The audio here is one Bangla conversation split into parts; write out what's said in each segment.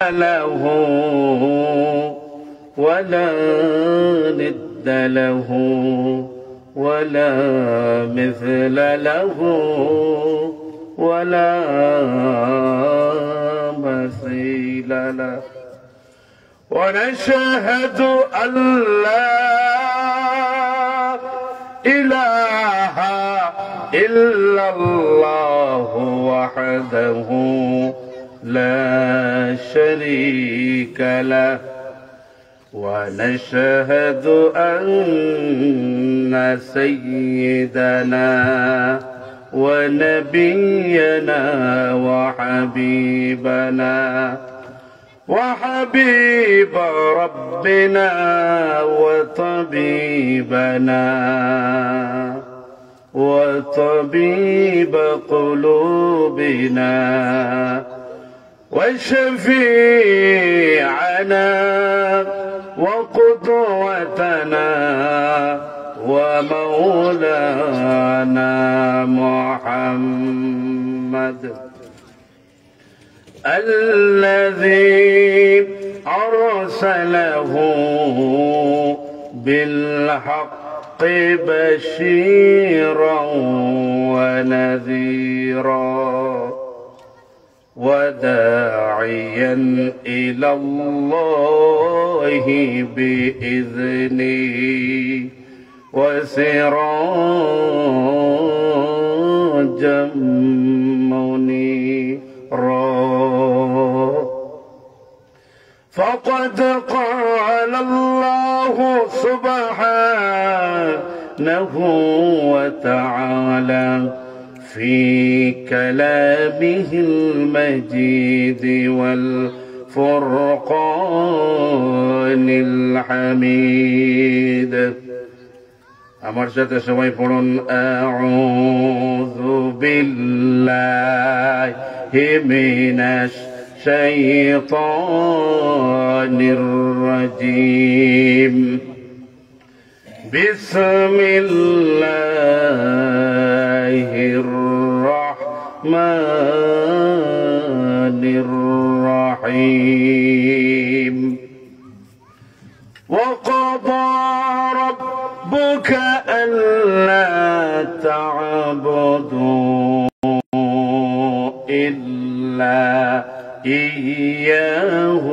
له ولا ند له ولا مثل له ولا مثيل له ونشهد أن لا إله إلا الله وحده لا شريك له ونشهد أن سيدنا ونبينا وحبيب ربنا وطبيب قلوبنا وشفيعنا وقدوتنا ومولانا محمد الذي أرسله بالحق بشيرا ونذيرا وداعيا إلى الله بإذنه وسراجا منيرا فقد قال الله سبحانه وتعالى في كلامه المجيد والفرقان الحميد আমার সাথে সবাই পড়ুন আউযু বিল্লাহি মিনাশ শাইতানির রাজীম বিসমিল্লাহির রাহমানির রাহিম وقضى ربك ألا تعبدوا إلا إياه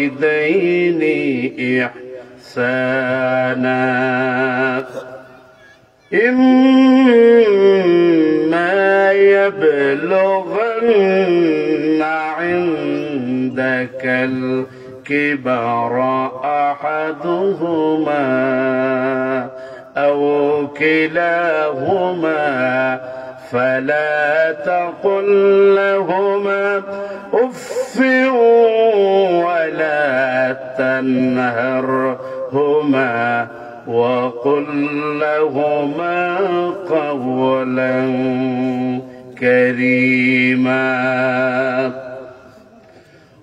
وبالوالدين إحسانا إما يبلغن عندك الكبر أحدهما أو كلاهما فلا تقل لهما أف ولا تنهرهما وقل لهما قولا كريما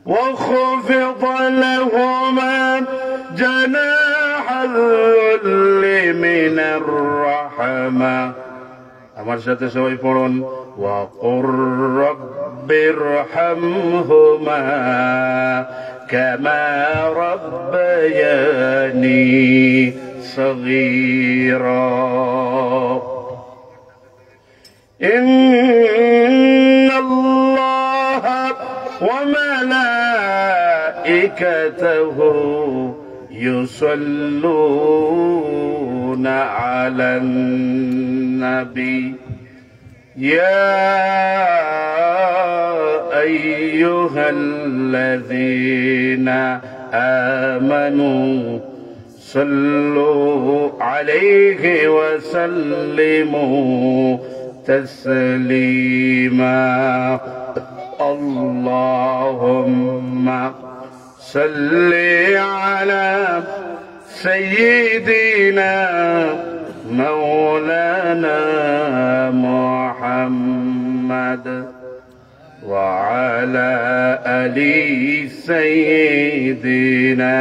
واخفض لهما جناح الذل من الرحمة আমার সাথে সবাই পড়ুন وقل رب ارحمهما كما ربياني صغيرا إن الله وملائكته يصلون على النبي يا أيها الذين آمنوا صلوا عليه وسلموا تسليما اللهم صل على سيدنا مولانا محمد وعلى آل سيدنا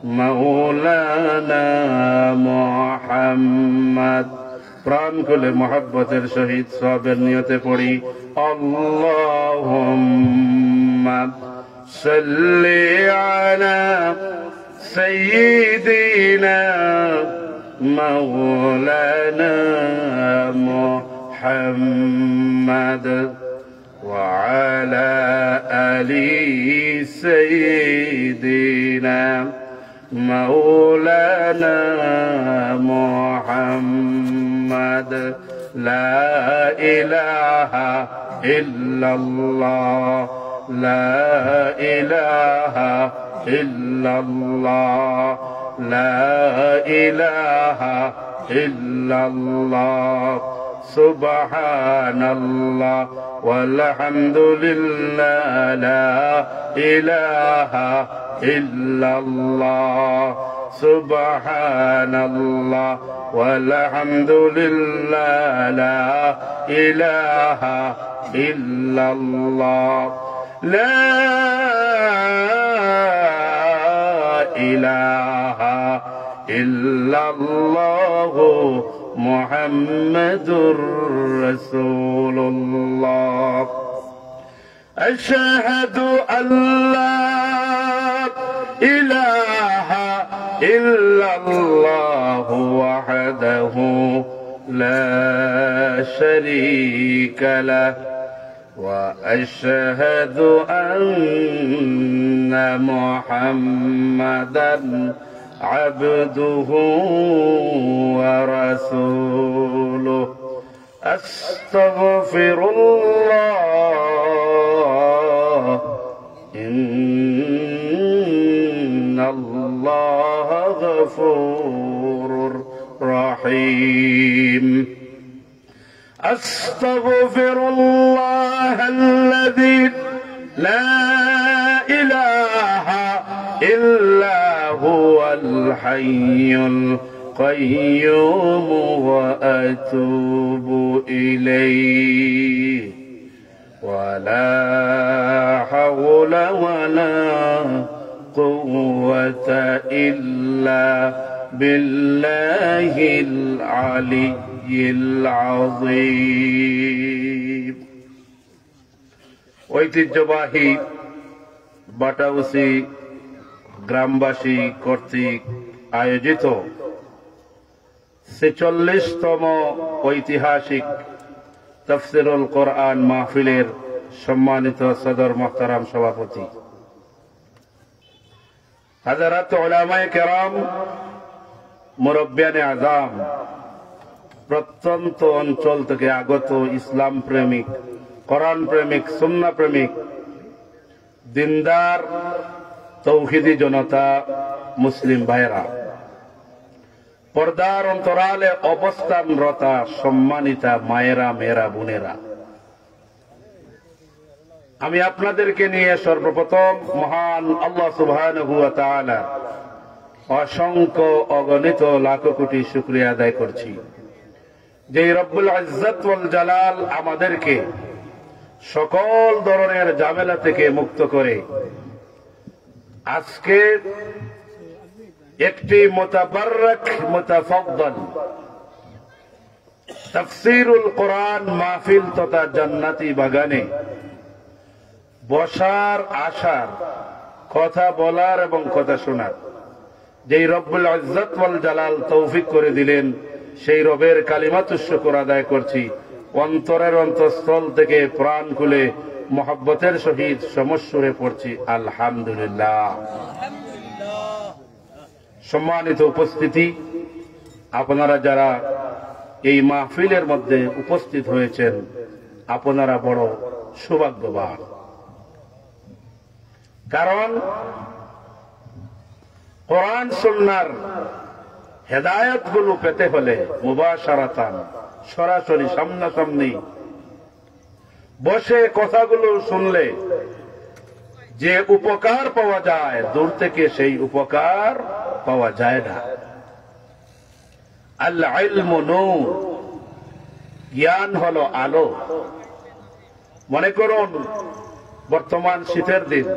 مولانا محمد প্রাণ খুলে মহব্বতের সহিত সবের নিয়তে পড়ি আল্লাহু صل على سيدنا مولانا محمد وعلى آل سيدنا مولانا محمد لا إله إلا الله لا إله إلا الله لا إله إلا الله سبحان الله والحمد لله لا إله إلا الله سبحان الله والحمد لله لا إله إلا الله لا إله إلا الله محمد رسول الله أشهد أن لا إله إلا الله وحده لا شريك له وأشهد أن محمدا عبده ورسوله أستغفر الله إن الله غفور رحيم أستغفر الله الذي لا إله إلا هو الحي القيوم وأتوب إليه ولا حول ولا قوة إلا بالله العلي العظيم ঐতিহ্যবাহী বাটাউসি গ্রামবাসী কর্তৃক আয়োজিত ৪৬তম ঐতিহাসিক তাফসীরুল কোরআন মাহফিলের সম্মানিত সদর মোহতারাম সভাপতি হযরত উলামায়ে কেরাম, মুরব্বিয়ানে আযম, প্রত্যন্ত অঞ্চল থেকে আগত ইসলাম প্রেমিক, কোরআন প্রেমিক, সুন্নাহ প্রেমিক, দিনদার তৌহিদি জনতা, মুসলিম ভাইরা, পর্দার অন্তরালে অবস্থানরতা সম্মানিতা মায়েরা, মেয়েরা, বোনেরা, আমি আপনাদেরকে নিয়ে সর্বপ্রথম মহান আল্লাহ সুবহানাহু ওয়া তাআলা অসংখ্য অগণিত লাখো কোটি শুকরিয়া আদায় করছি যে রব্বুল ইজ্জত ওয়াল জালাল আমাদেরকে সকল ধরনের ঝামেলা থেকে মুক্ত করে আজকে একটি মুতাবাররক মুতাফাদ্দাল তাফসীরুল কোরআন মাহফিল তথা জান্নাতি বাগানে বসার, আসার, কথা বলার এবং কথা শোনার যেই রব্বুল ইজ্জত ওয়াল জালাল তৌফিক করে দিলেন, সেই রবের কালিমাতুশ শুকর আদায় করছি। অন্তরের অন্তঃস্থল থেকে প্রাণ খুলে মহব্বতের সহিত সমস্বরে পড়ছি আলহামদুলিল্লাহ। সম্মানিত উপস্থিতি, আপনারা যারা এই মাহফিলের মধ্যে উপস্থিত হয়েছেন, আপনারা বড় সৌভাগ্যবান। কারণ কোরআন সুন্নাহর হেদায়েত গুলো পেতে হলে মুবাশারাতান, সরাসরি সামনাসামনি বসে কথাগুলো শুনলে যে উপকার পাওয়া যায়, দূর থেকে সেই উপকার পাওয়া যায় না। আল ইলমু নূর, জ্ঞান হলো আলো। মনে করুন বর্তমান শীতের দিন,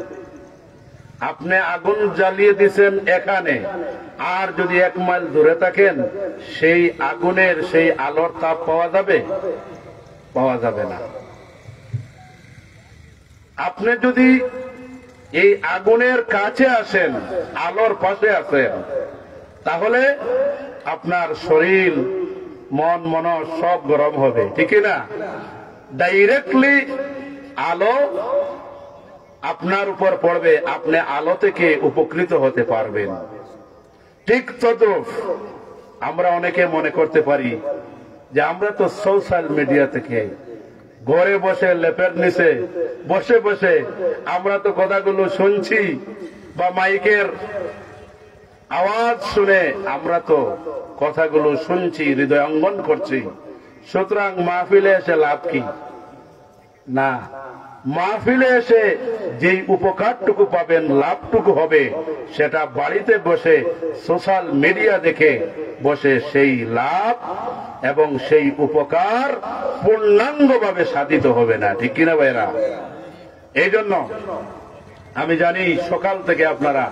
আপনি আগুন জ্বালিয়ে দিচ্ছেন এখানে, আর যদি 1 মাইল দূরে থাকেন সেই আগুনের সেই আলোর তাপ পাওয়া যাবে? পাওয়া যাবে না। আপনি যদি এই আগুনের কাছে আসেন, আলোর পাশে আসেন, তাহলে আপনার শরীর মন মনস সব গরম হবে, ঠিক না? ডাইরেক্টলি আলো আপনার উপর পড়বে, আপনি আলো থেকে উপকৃত হতে পারবেন। ঠিক তদ্রুপ আমরা অনেকে মনে করতে পারি যে আমরা তো সোশ্যাল মিডিয়া থেকে ঘরে বসে লেপের নিচে বসে বসে আমরা তো কথাগুলো শুনছি, বা মাইকের আওয়াজ শুনে আমরা তো কথাগুলো শুনছি, হৃদয়ঙ্গন করছি, সুতরাং মাহফিলে এসে লাভ কি? না, মাহফিলে এসে যেই উপকারটুকু পাবেন, লাভটুকু হবে, সেটা বাড়িতে বসে সোশ্যাল মিডিয়া দেখে বসে সেই লাভ এবং সেই উপকার পূর্ণাঙ্গভাবে সাধিত হবে না, ঠিক কিনা ভাইরা? এই জন্য আমি জানি সকাল থেকে আপনারা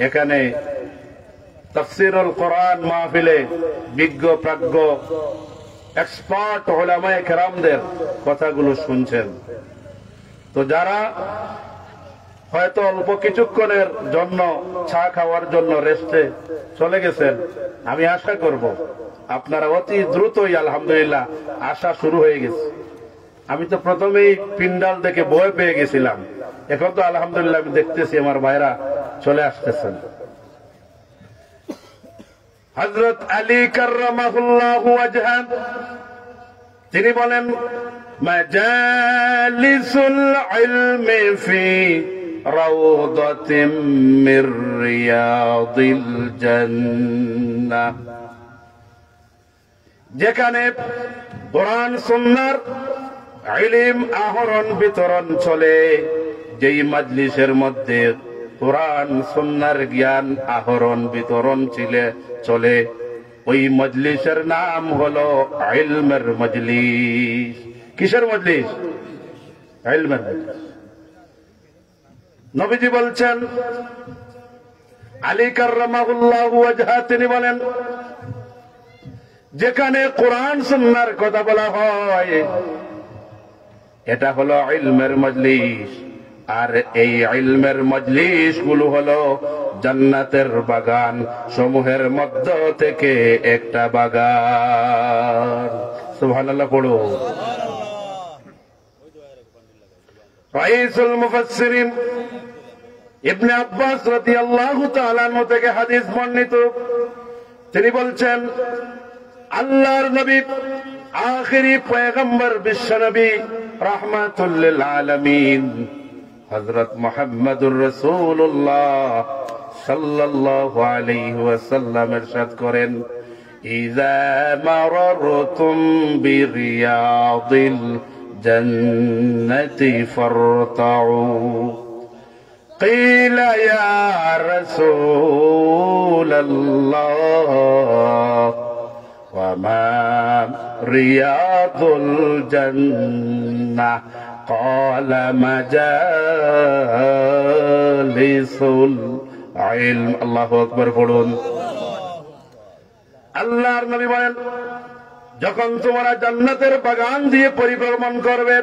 এখানে তাফসীরুল কোরআন মাহফিলে বিজ্ঞ প্রাজ্ঞ এক্সপার্ট উলামায়ে কেরামদের কথাগুলো শুনছেন। তো যারা হয়তো অল্প কিছুক্ষণের জন্য চা খাওয়ার জন্য রেস্টে চলে গেছেন, আমি আশা করব আপনারা অতি দ্রুতই আলহামদুলিল্লাহ আসা শুরু হয়ে গেছে। আমি তো প্রথমেই পিন্ডাল দেখে ভয় পেয়ে গেছিলাম, এখন তো আলহামদুলিল্লাহ আমি দেখতেছি আমার ভাইরা চলে আসতেছেন। হযরত আলী কাররামাহুল্লাহু ওয়াজহা তিনি বলেন, মাজালিসুল ইলমি ফি রাউদাতিম মির রিয়াদিল জান্নাহ, যেখানে কোরআন সুন্নাহর ইলম আহরণ বিতরণ চলে, যেই মজলিসের মধ্যে কোরআন সুন্নাহর জ্ঞান আহরণ বিতরণ চলে, ওই মজলিসের নাম হলো ইলমের মজলিস। কিসের মজলিস? ইলমের মজলিস। নবীজি বলছেন, আলী কাররামাহুল্লাহু ওয়াজহা তিনি বলেন, যেখানে কোরআন সুন্নাহর কথা বলা হয় এটা হলো ইলমের মজলিস। আর এই ইলমের মজলিস গুলো হলো জান্নাতের বাগান সমূহের মধ্য থেকে একটা বাগান। সুবহানাল্লাহ পড়ো। রাইসুল মুফাসসিরিন ইবনে আব্বাস রাদিয়াল্লাহু তাআলা আনহু থেকে হাদিস বর্ণিত, তিনি বলছেন, আল্লাহর নবী আখিরি পয়গম্বর বিশ্ব নবী রাহমাতুল লিল আলামিন হযরত মুহাম্মদুর রাসূলুল্লাহ সাল্লাল্লাহু আলাইহি ওয়াসাল্লাম ইরশাদ করেন, ইযা মারারতুম বিরিয়াদিল জান্নাতি ফারতাউ। قيل يا رسول الله وما رياض الجنة قال مجالس العلم। الله أكبر পড়ুন। আল্লাহর নবী বলেন, যখন তোমরা জান্নাতের বাগান দিয়ে পরিভ্রমণ করবে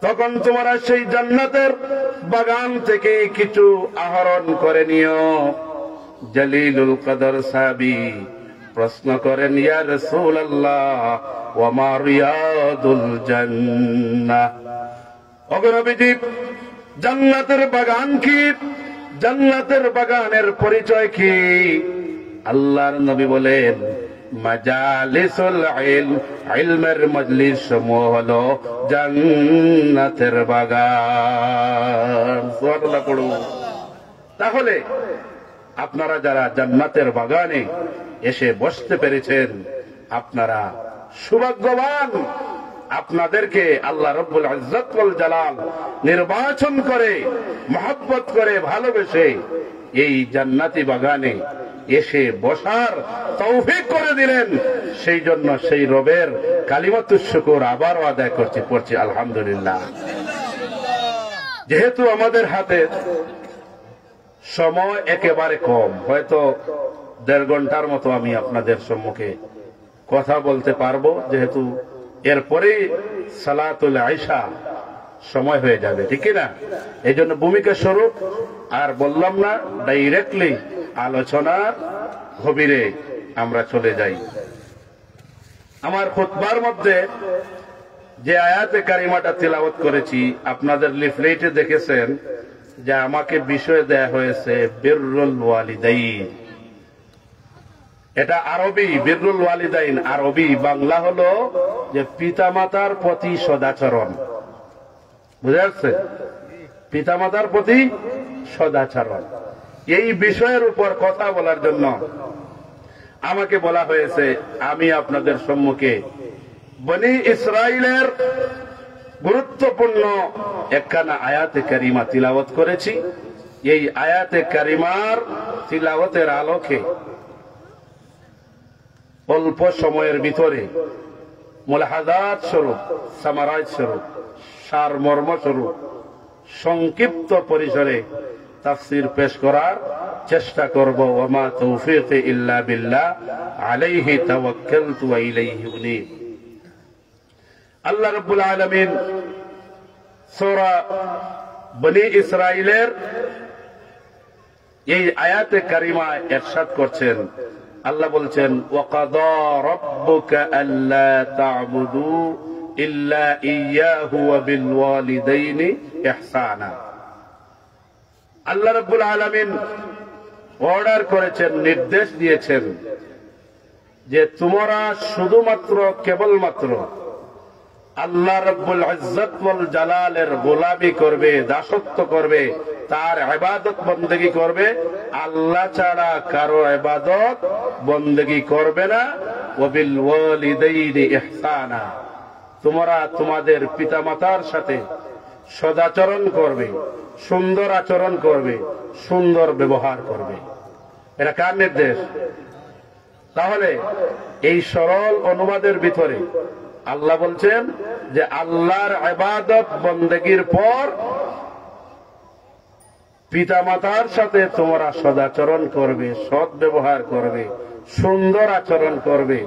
তখন তোমরা সেই জান্নাতের বাগান থেকে কিছু আহরণ করে নিও। জলিলুল কদর সাহাবী প্রশ্ন করেন, ইয়া রাসূলুল্লাহ ওয়া মা রিয়াদুল জান্নাহ? ওগো নবীজি, জান্নাতের বাগান কি? জান্নাতের বাগানের পরিচয় কি? আল্লাহর নবী বলেন, মাজালিসুল ইলম, ইলমের মজলিস সমূহ হলো জান্নাতের বাগান। সুবহানাল্লাহ পড়ো। তাহলে আপনারা যারা জান্নাতের বাগানে এসে বসতে পেরেছেন আপনারা সৌভাগ্যবান। আপনাদেরকে আল্লাহ রব্বুল ইজ্জত ওয়াল জালাল নির্বাচন করে, মহব্বত করে, ভালোবেসে এই জান্নাতি বাগানে এসে বসার তৌফিক করে দিলেন। সেই জন্য সেই রবের কালিমাতুশ শুকর আবারও আদায় পড়ছি আলহামদুলিল্লাহ। যেহেতু আমাদের হাতে সময় একেবারে কম, হয়তো 1.5 ঘন্টার মতো আমি আপনাদের সম্মুখে কথা বলতে পারবো, যেহেতু এরপরেই সালাতুল আইশা সময় হয়ে যাবে, ঠিক না? এই জন্য ভূমিকা স্বরূপ আর বললাম না, ডাইরেক্টলি আলোচনার গভীরে আমরা চলে যাই। আমার খুতবার মধ্যে যে আয়াতে কারিমাটা তিলাওয়াত করেছি, আপনাদের লিফলেটে দেখেছেন যে আমাকে বিষয় দেয়া হয়েছে বিররুল ওয়ালিদাইন। এটা আরবি, বিররুল ওয়ালিদাইন আরবি, বাংলা হলো যে পিতামাতার প্রতি সদাচরণ। বুঝা যাচ্ছে? পিতামাতার প্রতি সদাচরণ, এই বিষয়ের উপর কথা বলার জন্য আমাকে বলা হয়েছে আমি আপনাদের সম্মুখে বনি ইসরাইলের গুরুত্বপূর্ণ একখানা আয়াতে কারিমা তিলাওয়াত করেছি। এই আয়াতে কারিমার তিলাওয়াতের আলোকে অল্প সময়ের ভিতরে মুলাহাজাত স্বরূপ, সামারাইজ স্বরূপ, সারমর্ম স্বরূপ সংক্ষিপ্ত পরিসরে তাফসীর পেশ করার চেষ্টা করব। ওয়ামা তৌফিক ইল্লা বিল্লাহ আলাইহি তাওয়াক্কালতু ওয়া ইলাইহি উনীব। আল্লাহ রাব্বুল আলামিন সূরা বনি ইসরাইলের এই আয়াতে কারিমায় ইরশাদ করছেন, আল্লাহ বলছেন ওয়াকাদা রাব্বুকা আল্লা তা'বুদু ইল্লা ইয়্যাহু ওয়া বিল ওয়ালিদাইনি ইহসানা। আল্লাহ রাব্বুল আলামিন অর্ডার করেছেন, নির্দেশ দিয়েছেন যে তোমরা শুধুমাত্র কেবলমাত্র আল্লাহ রাব্বুল ইজ্জত ওয়াল জালালের গোলামি করবে, দাসত্ব করবে, তার ইবাদত বন্দেগী করবে, আল্লাহ ছাড়া কারো ইবাদত বন্দেগী করবে না। ওয়া বিল ওয়ালিদাইনি ইহসানা, তোমরা তোমাদের পিতামাতার সাথে সদাচরণ করবে, সুন্দর আচরণ করবে, সুন্দর ব্যবহার করবে। এটা কার নির্দেশ? তাহলে এই সরল অনুবাদের ভিতরে আল্লাহ বলছেন যে আল্লাহর ইবাদত বন্দেগীর পর পিতামাতার সাথে তোমরা সদাচরণ করবে, সৎ ব্যবহার করবে, সুন্দর আচরণ করবে।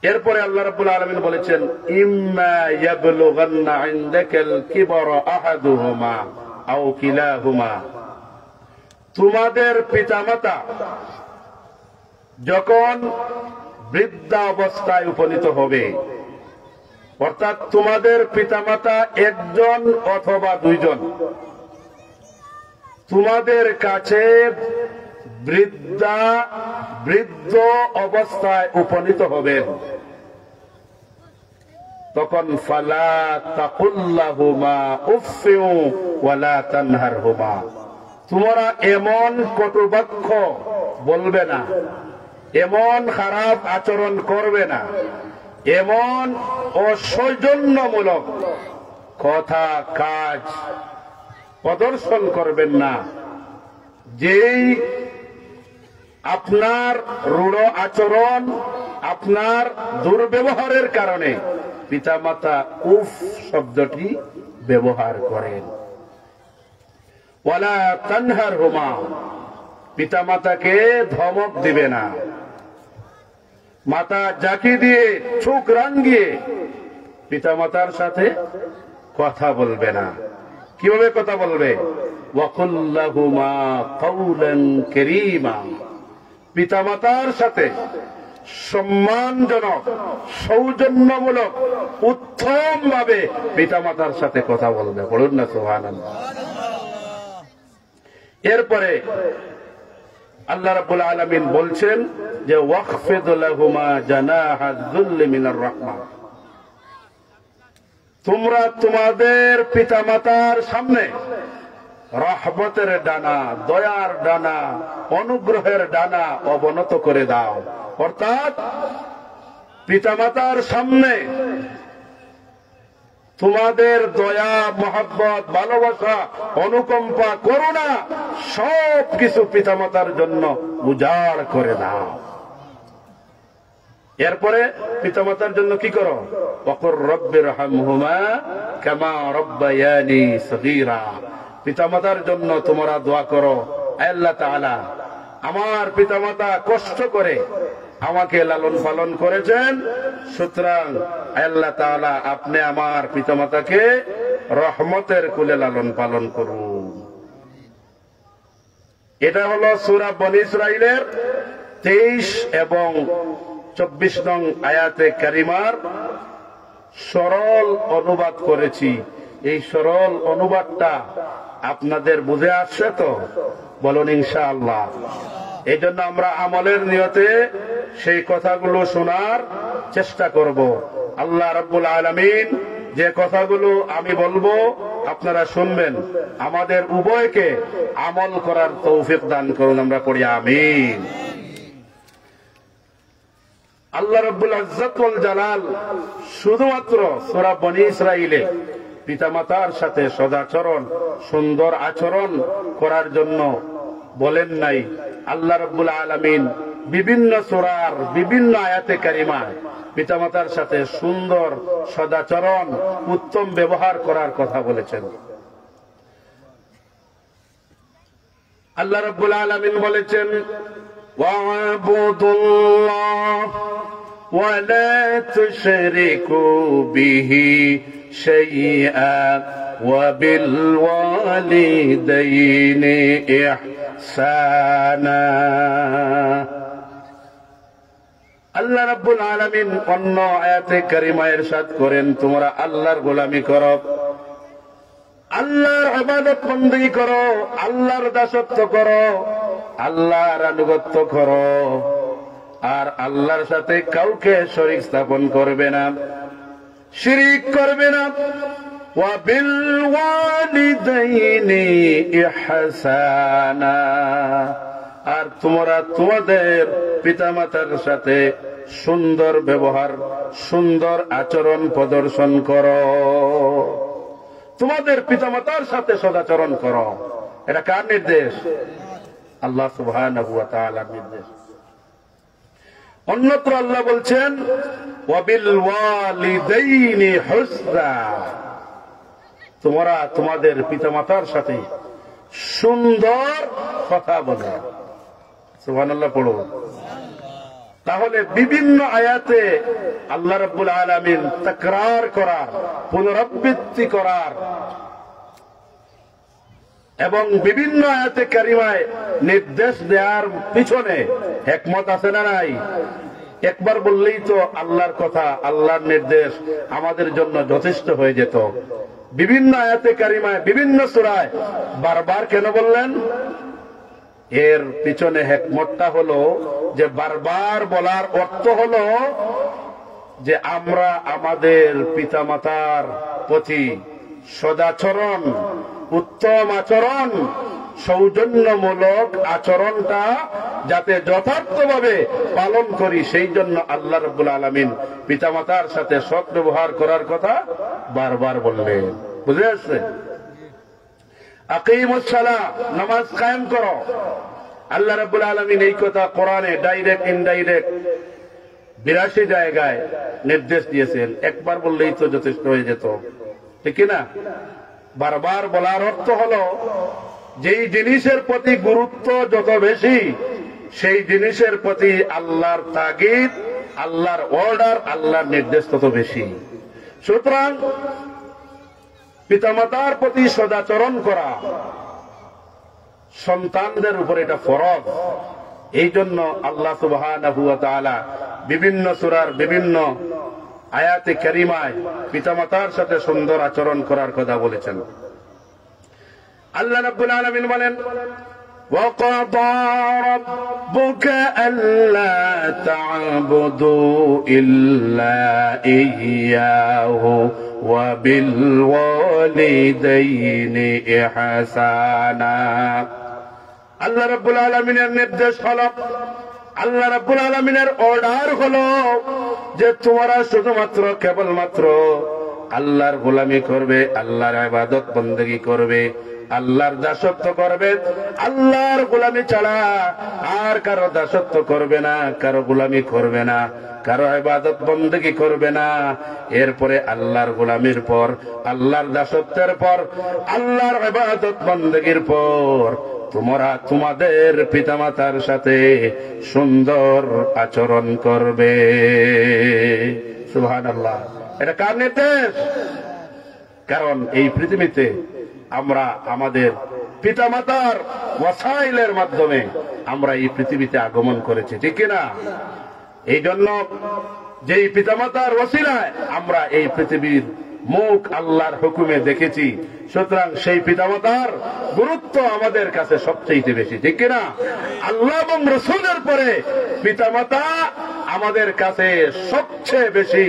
এরপরে আল্লাহ রাব্বুল আলামিন বলেছেন ইম্মা ইয়াবলুগান্না ইনদাকাল কিবরা আহাদুহুমা আও কিলাহুমা, তোমাদের পিতামাতা যখন বৃদ্ধাবস্থায় উপনীত হবে, অর্থাৎ তোমাদের পিতামাতা একজন অথবা দুইজন তোমাদের কাছে বৃদ্ধ অবস্থায় উপনীত হবেন, তখন ফালা তাকুল্লাহুমা উফফিউ ওয়ালা তানহারহুমা, তোমরা এমন কটুবাক্য বলবে না, এমন খারাপ আচরণ করবে না, এমন অসৌজন্যমূলক কথা কাজ প্রদর্শন করবেন না, যেই আপনার রূঢ় আচরণ, আপনার দুর্ব্যবহারের কারণে পিতামাতা উফ শব্দটি ব্যবহার করেন। ওয়ালা তানহারহুমা, পিতামাতাকে ধমক দিবে না, মাথা জাকি দিয়ে চোখ রাঙিয়ে পিতামাতার সাথে কথা বলবে না। কিভাবে কথা বলবে? ওয়াকুল্লাহুমা কাওলান কারীমা, পিতামাতার সাথে সম্মানজনক, সৌজন্যমূলক, উত্তম ভাবে পিতামাতার সাথে কথা বলবে। বলুন না সুবহানাল্লাহ। এরপরে আল্লাহ রাব্বুল আলামিন বলছেন যে ওয়াখফিদ লাহুমা জানাহা যুল্লি মিনার রাহমা, তোমরা তোমাদের পিতামাতার সামনে রহমতের ডানা, দয়ার ডানা, অনুগ্রহের ডানা অবনত করে দাও। অর্থাৎ পিতামাতার সামনে তোমাদের দয়া, মহব্বত, ভালোবাসা, অনুকম্পা, করুণা সব কিছু পিতামাতার জন্য উজাড় করে দাও। এরপরে পিতামাতার জন্য কি করো? ওয়াকুর রব্বিরহামহুমা কামা রাব্বায়ানি সগীরা, পিতামাতার জন্য তোমরা দোয়া করো, আল্লাহ তাআলা আমার পিতামাতা কষ্ট করে আমাকে লালন পালন করেছেন। সুতরাং আল্লাহ তাআলা আপনি আমার পিতামাতাকে রহমতের কুলে লালন পালন করুন। এটা হলো সূরা বনী ইসরাঈলের 23 এবং 24 নং আয়াতে কারিমার সরল অনুবাদ করেছি। এই সরল অনুবাদটা আপনাদের বুঝে আসছে তো? বলুন ইনশাআল্লাহ। এই জন্য আমরা আমলের নিয়তে সেই কথাগুলো শোনার চেষ্টা করব। আল্লাহ রাব্বুল আলামিন যে কথাগুলো আমি বলবো আপনারা শুনবেন, আমাদের উভয়কে আমল করার তৌফিক দান করুন। আমরা পড়ি আমিন। আল্লাহ রাব্বুল ইজ্জত ওয়াল জালাল শুধুমাত্র সূরা বনী ইসরাঈলে পিতামাতার সাথে সদাচরণ, সুন্দর আচরণ করার জন্য বলেন নাই। আল্লাহ রাব্বুল আলামিন বিভিন্ন সূরার বিভিন্ন আয়াতে কারিমায় পিতামাতার সাথে সুন্দর সদাচরণ, উত্তম ব্যবহার করার কথা বলেছেন। আল্লাহ রাব্বুল আলামিন বলেছেন, ওয়া'বুদুল্লাহ ওয়া লা তুশরিকু বিহি শাইআ ওয়া বিল ওয়ালিদাইনি ইহসানা। আল্লাহ রাব্বুল আলামিন অন্য আয়াতে কারিমায় ইরশাদ করেন, তোমরা আল্লাহর গোলামি করো, আল্লাহর ইবাদত বন্দেগী করো, আল্লাহর দাসত্ব করো, আল্লাহর আনুগত্য করো, আর আল্লাহর সাথে কাউকে শরীক স্থাপন করবে না, শিরিক করবে না। ওয়া বিল ওয়ালিদাইনি ইহসানা, আর তোমরা তোমাদের পিতামাতার সাথে সুন্দর ব্যবহার, সুন্দর আচরণ প্রদর্শন করো। তোমাদের পিতামাতার সাথে সদাচরণ করো। এটা কার নির্দেশ? আল্লাহ সুবহানাহু ওয়া তাআলার নির্দেশ। অন্যত্র আল্লাহ বলছেন, ওয়া বিল ওয়ালিদাইনি হুসনা, তোমরা তোমাদের পিতামাতার সাথে সুন্দর কথা বলো। সুবহানাল্লাহ পড়ো। তাহলে বিভিন্ন আয়াতে আল্লাহ রাব্বুল আলামিন তাকরার করার, পুনরাবৃত্তি করার এবং বিভিন্ন আয়াতে কারিমায় নির্দেশ দেওয়ার পিছনে হিকমত আছে না নাই? একবার বললেই তো আল্লাহর কথা, আল্লাহর নির্দেশ আমাদের জন্য যথেষ্ট হয়ে যেত। বিভিন্ন আয়াতে কারিমায়, বিভিন্ন সূরায় বারবার কেন বললেন? এর পিছনে হিকমতটা হলো যে বারবার বলার অর্থ হলো যে আমরা আমাদের পিতামাতার প্রতি সদাচরণ, উত্তম আচরণ, সৌজন্যমূলক আচরণটা যাতে যথার্থভাবে পালন করি, সেই জন্য আল্লাহ রাব্বুল আলামিন পিতামাতার সাথে সৎ ব্যবহার করার কথা বারবার বললেন। বুঝে আসছে? আকিমুস সালাহ, নামাজ কায়েম করো। আল্লাহ রাব্বুল আলামিন এই কথা কোরআনে ডাইরেক্ট ইনডাইরেক্ট 82 জায়গায় নির্দেশ দিয়েছেন। একবার বললেই তো যথেষ্ট হয়ে যেত, ঠিক না? বারবার বলার অর্থ হলো যেই জিনিসের প্রতি গুরুত্ব যত বেশি, সেই জিনিসের প্রতি আল্লাহর তাগিদ, আল্লাহর অর্ডার, আল্লাহর নির্দেশ তত বেশি। সুতরাং পিতামাতার প্রতি সদাচরণ করা সন্তানদের উপর এটা ফরজ। এই জন্য আল্লাহ সুবহানাহু ওয়া তাআলা বিভিন্ন সূরার বিভিন্ন আয়াতে কারিমায় পিতামাতার সাথে সুন্দর আচরণ করার কথা বলেছেন। আল্লাহ রাব্বুল আলামিন বলেন, وَقَضَى رَبُّكَ أَلَّا تَعْبُدُوا إِلَّا إِيَّاهُ وَبِالْوَالِدَيْنِ إِحْسَانًا। আল্লাহ রাব্বুল আলামিনের নির্দেশ হলো, আল্লাহ রাব্বুল আলামিনের অর্ডার হলো যে তোমরা শুধুমাত্র কেবলমাত্র আল্লাহর গোলামি করবে, আল্লাহর ইবাদত বন্দেগী করবে, আল্লাহর দাসত্ব করবে। আল্লাহর গোলামি ছাড়া আর কারো দাসত্ব করবে না, কারো গোলামি করবে না, কারো ইবাদত বন্দেগী করবে না। এরপরে আল্লাহর গোলামির পর, আল্লাহর দাসত্বের পর, আল্লাহর ইবাদত বন্দেগীর পর তোমরা তোমাদের পিতামাতার সাথে সুন্দর আচরণ করবে। সুবহানাল্লাহ। এটা কার নির্দেশ? কারণ এই পৃথিবীতে আমরা আমাদের পিতামাতার ওয়াসাইলের মাধ্যমে আমরা এই পৃথিবীতে আগমন করেছি, ঠিক কিনা? এই জন্য যেই পিতামাতার ওসিলায় আমরা এই পৃথিবীর মুখ আল্লাহর হুকুমে দেখেছি, সুতরাং সেই পিতামাতার গুরুত্ব আমাদের কাছে সবচেয়ে বেশি, ঠিক কিনা? আল্লাহ এবং রাসূলের পরে পিতামাতা আমাদের কাছে সবচেয়ে বেশি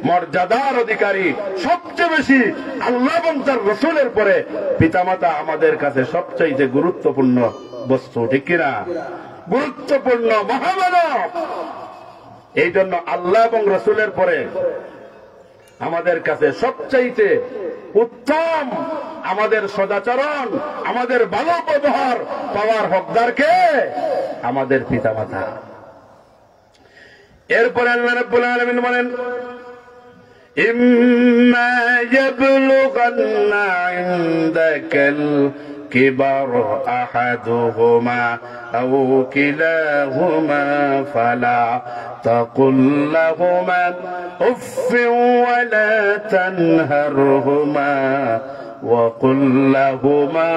মর্যাদার অধিকারী, সবচেয়ে বেশি আল্লাহ এবং তার রাসূলের পরে পিতামাতা আমাদের কাছে সবচেয়ে গুরুত্বপূর্ণ বস্তু, ঠিক কিনা? গুরুত্বপূর্ণ মহামানব। এই জন্য আল্লাহ এবং রাসূলের পরে আমাদের কাছে সবচাইতে উত্তম আমাদের সদাচরণ, আমাদের ভালো ব্যবহার পাওয়ার হকদারকে আমাদের পিতামাতা। এরপরে আল্লাহ রাব্বুল আলামিন বলেন, ইম্মা ইয়াবলুগান্না ইনদাকাল কিবার আহাদুহুমা আও কিলাহুমা ফালা তাকুল লাহুমা উফফিন ওয়া লা তানহারহুমা ওয়া কুল লাহুমা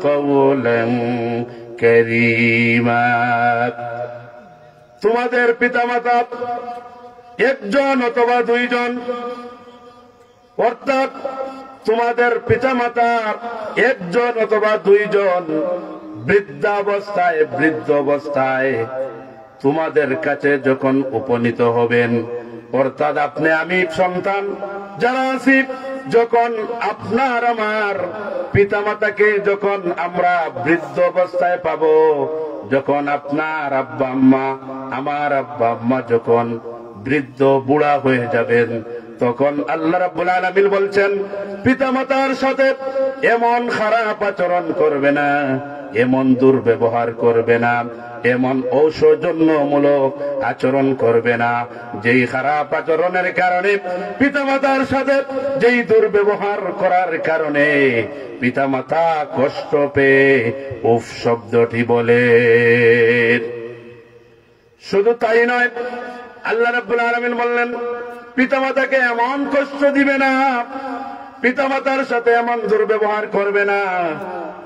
কাওলান কারীমা। তোমাদের পিতামাতা একজন অথবা দুইজন, অর্থাৎ তোমাদের পিতামাতার একজন অথবা দুইজন বৃদ্ধ অবস্থায় তোমাদের কাছে যখন উপনীত হবেন, অর্থাৎ আপনি আমি সন্তান যারা আছি, যখন আপনার আমার পিতামাতাকে যখন আমরা বৃদ্ধ অবস্থায় পাব, যখন আপনার আব্বা আম্মা আমার আব্বা আম্মা যখন বৃদ্ধ বুড়া হয়ে যাবেন, তখন আল্লাহ রাব্বুল আলামিন বলছেন পিতামাতার সাথে এমন খারাপ আচরণ করবে না, এমন দুর্ব্যবহার করবে না, এমন অসৌজন্যমূলক আচরণ করবে না, যেই খারাপ আচরণের কারণে পিতামাতার সাথে যেই দুর্ব্যবহার করার কারণে পিতামাতা কষ্ট পেয়ে উফ শব্দটি বলে। শুধু তাই নয়, আল্লাহ রাব্বুল আলামিন বললেন পিতামাতাকে এমন কষ্ট দিবে না, পিতামাতার সাথে এমন দুর্ব্যবহার করবে না,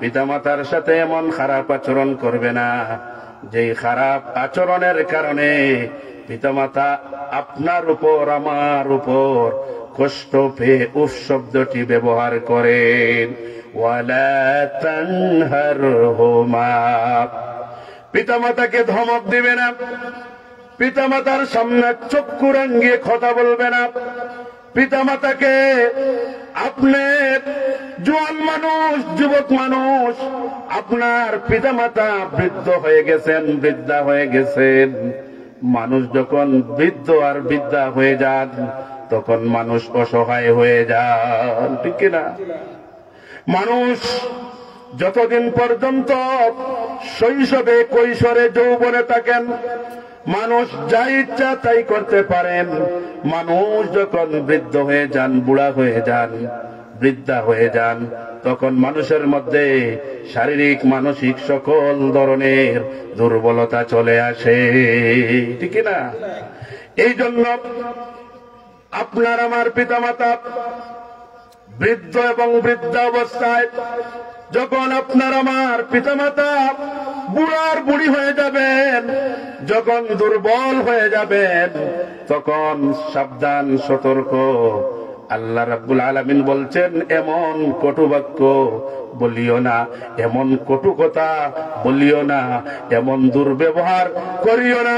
পিতামাতার সাথে এমন খারাপ আচরণ করবে না, যেই খারাপ আচরণের কারণে পিতামাতা আপনার উপর আমার উপর কষ্ট পেয়ে উফ শব্দটি ব্যবহার করেন। ওয়ালা তানহারহুমা, পিতামাতাকে ধমক দিবে না, পিতামাতার সামনে চক্ষু রাঙিয়ে কথা বলবে না, পিতামাতাকে আপনি জোয়ান মানুষ, যুবক মানুষ, আপনার পিতামাতা বৃদ্ধ হয়ে গেছেন, বৃদ্ধা হয়ে গেছেন। মানুষ যখন বৃদ্ধ আর বৃদ্ধা হয়ে যান তখন মানুষ অসহায় হয়ে যান, ঠিক কিনা? মানুষ যতদিন পর্যন্ত শৈশবে কৈশোরে যৌবনে থাকেন মানুষ যা ইচ্ছা তাই করতে পারেন। মানুষ যখন বৃদ্ধ হয়ে যান, বুড়া হয়ে যান, বৃদ্ধা হয়ে যান, তখন মানুষের মধ্যে শারীরিক মানসিক সকল ধরনের দুর্বলতা চলে আসে, ঠিক না? এই জন্য আপনার আমার পিতামাতা বৃদ্ধ এবং বৃদ্ধা অবস্থায় যখন আপনার আমার পিতামাতা বুড়ার বুড়ি হয়ে যাবেন, যখন দুর্বল হয়ে যাবেন, তখন সাবধান, সতর্ক। আল্লাহ রাব্বুল আলামিন বলছেন এমন কটু বাক্য বলিও না, এমন কটু কথা বলিও না, এমন দুর্ব্যবহার করিও না,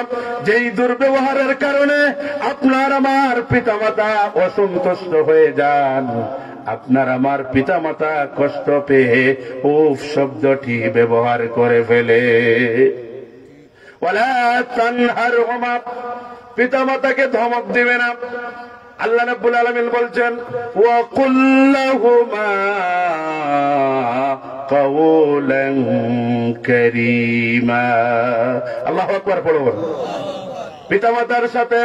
যেই দুর্ব্যবহারের কারণে আপনার আমার পিতামাতা অসন্তুষ্ট হয়ে যান, আপনার আমার পিতামাতা কষ্ট পেয়ে উফ শব্দটি ব্যবহার করে ফেলে। ওয়ালা তানহারহুমা, পিতামাতাকে ধমক দিবে না। আল্লাহ রাব্বুল আলামিন বলছেন ওয়া কুল লাহুমা কাওলান কারীমা। আল্লাহু আকবার পড়ুন। পিতামাতার সাথে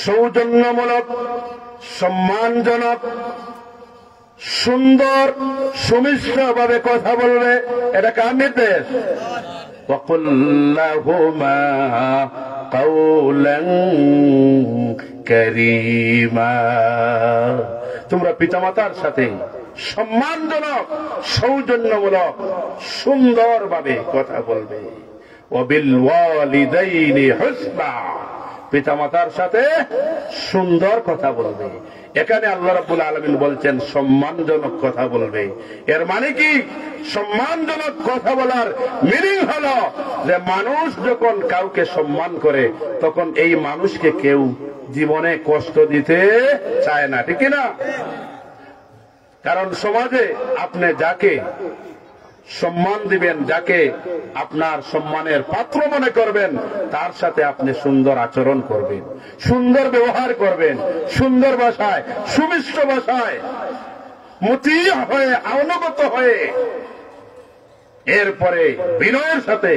সৌজন্যমূলক, সম্মানজনক সুন্দর সুমিষ্ট ভাবে কথা বলবে, এটা কার নির্দেশ? وَقُلْ لَهُمَا قَوْلًا كَرِيمًا। তোমরা পিতামাতার সাথে সম্মানজনক সৌজন্যমূলক সুন্দরভাবে কথা বলবে। وَبِالْوَالِدَيْنِ حُسْنًا, পিতামাতার সাথে সুন্দর কথা বলবে। এখানে আল্লাহ রাব্বুল আলামিন বলছেন সম্মানজনক কথা বলবে। এর মানে কি? সম্মানজনক কথা বলার মিনিং হলো যে মানুষ যখন কাউকে সম্মান করে তখন এই মানুষকে কেউ জীবনে কষ্ট দিতে চায় না, ঠিক না? কারণ সমাজে আপনি যাকে সম্মান দিবেন, যাকে আপনার সম্মানের পাত্র মনে করবেন, তার সাথে আপনি সুন্দর আচরণ করবেন, সুন্দর ব্যবহার করবেন, সুন্দর ভাষায়, সুমিষ্ট ভাষায়, মতি হয়ে, অনুগত হয়ে, এরপরে বিনয়ের সাথে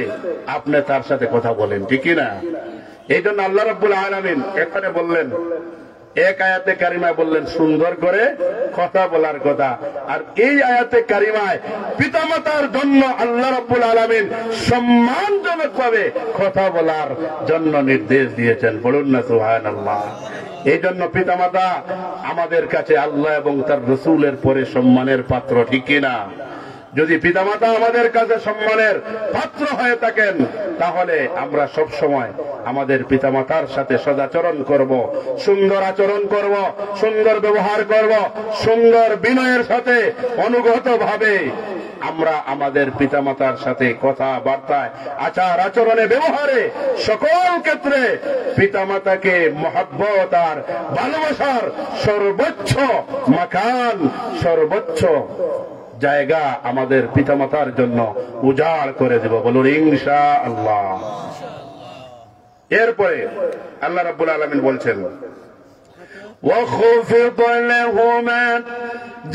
আপনি তার সাথে কথা বলেন, ঠিক না? এই জন্য আল্লাহ রাব্বুল আলামিন এখানে বললেন, এক আয়াতে কারিমায় বললেন সুন্দর করে কথা বলার কথা, আর এই আয়াতে কারিমায় পিতামাতার জন্য আল্লাহ রাব্বুল আলামিন সম্মানজনক ভাবে কথা বলার জন্য নির্দেশ দিয়েছেন। বলুন না সুবহানাল্লাহ। এই জন্য পিতামাতা আমাদের কাছে আল্লাহ এবং তার রাসূলের পরে সম্মানের পাত্র, ঠিক কিনা? যদি পিতামাতা আমাদের কাছে সম্মানের পাত্র হয়ে থাকেন তাহলে আমরা সব সময় আমাদের পিতামাতার সাথে সদাচরণ করব, সুন্দর আচরণ করব, সুন্দর ব্যবহার করব, সুন্দর বিনয়ের সাথে অনুগত ভাবে আমরা আমাদের পিতামাতার সাথে কথাবার্তায়, আচার আচরণে, ব্যবহারে, সকল ক্ষেত্রে পিতামাতাকে মহব্বত আর ভালোবাসার সর্বোচ্চ মাকান, সর্বোচ্চ জায়গা আমাদের পিতামাতার জন্য উজাড় করে দেব। বলুন ইনশাআল্লাহ। এরপরে আল্লাহ রাব্বুল আলামিন বলছেন, وَخْفِضْ لَهُمَا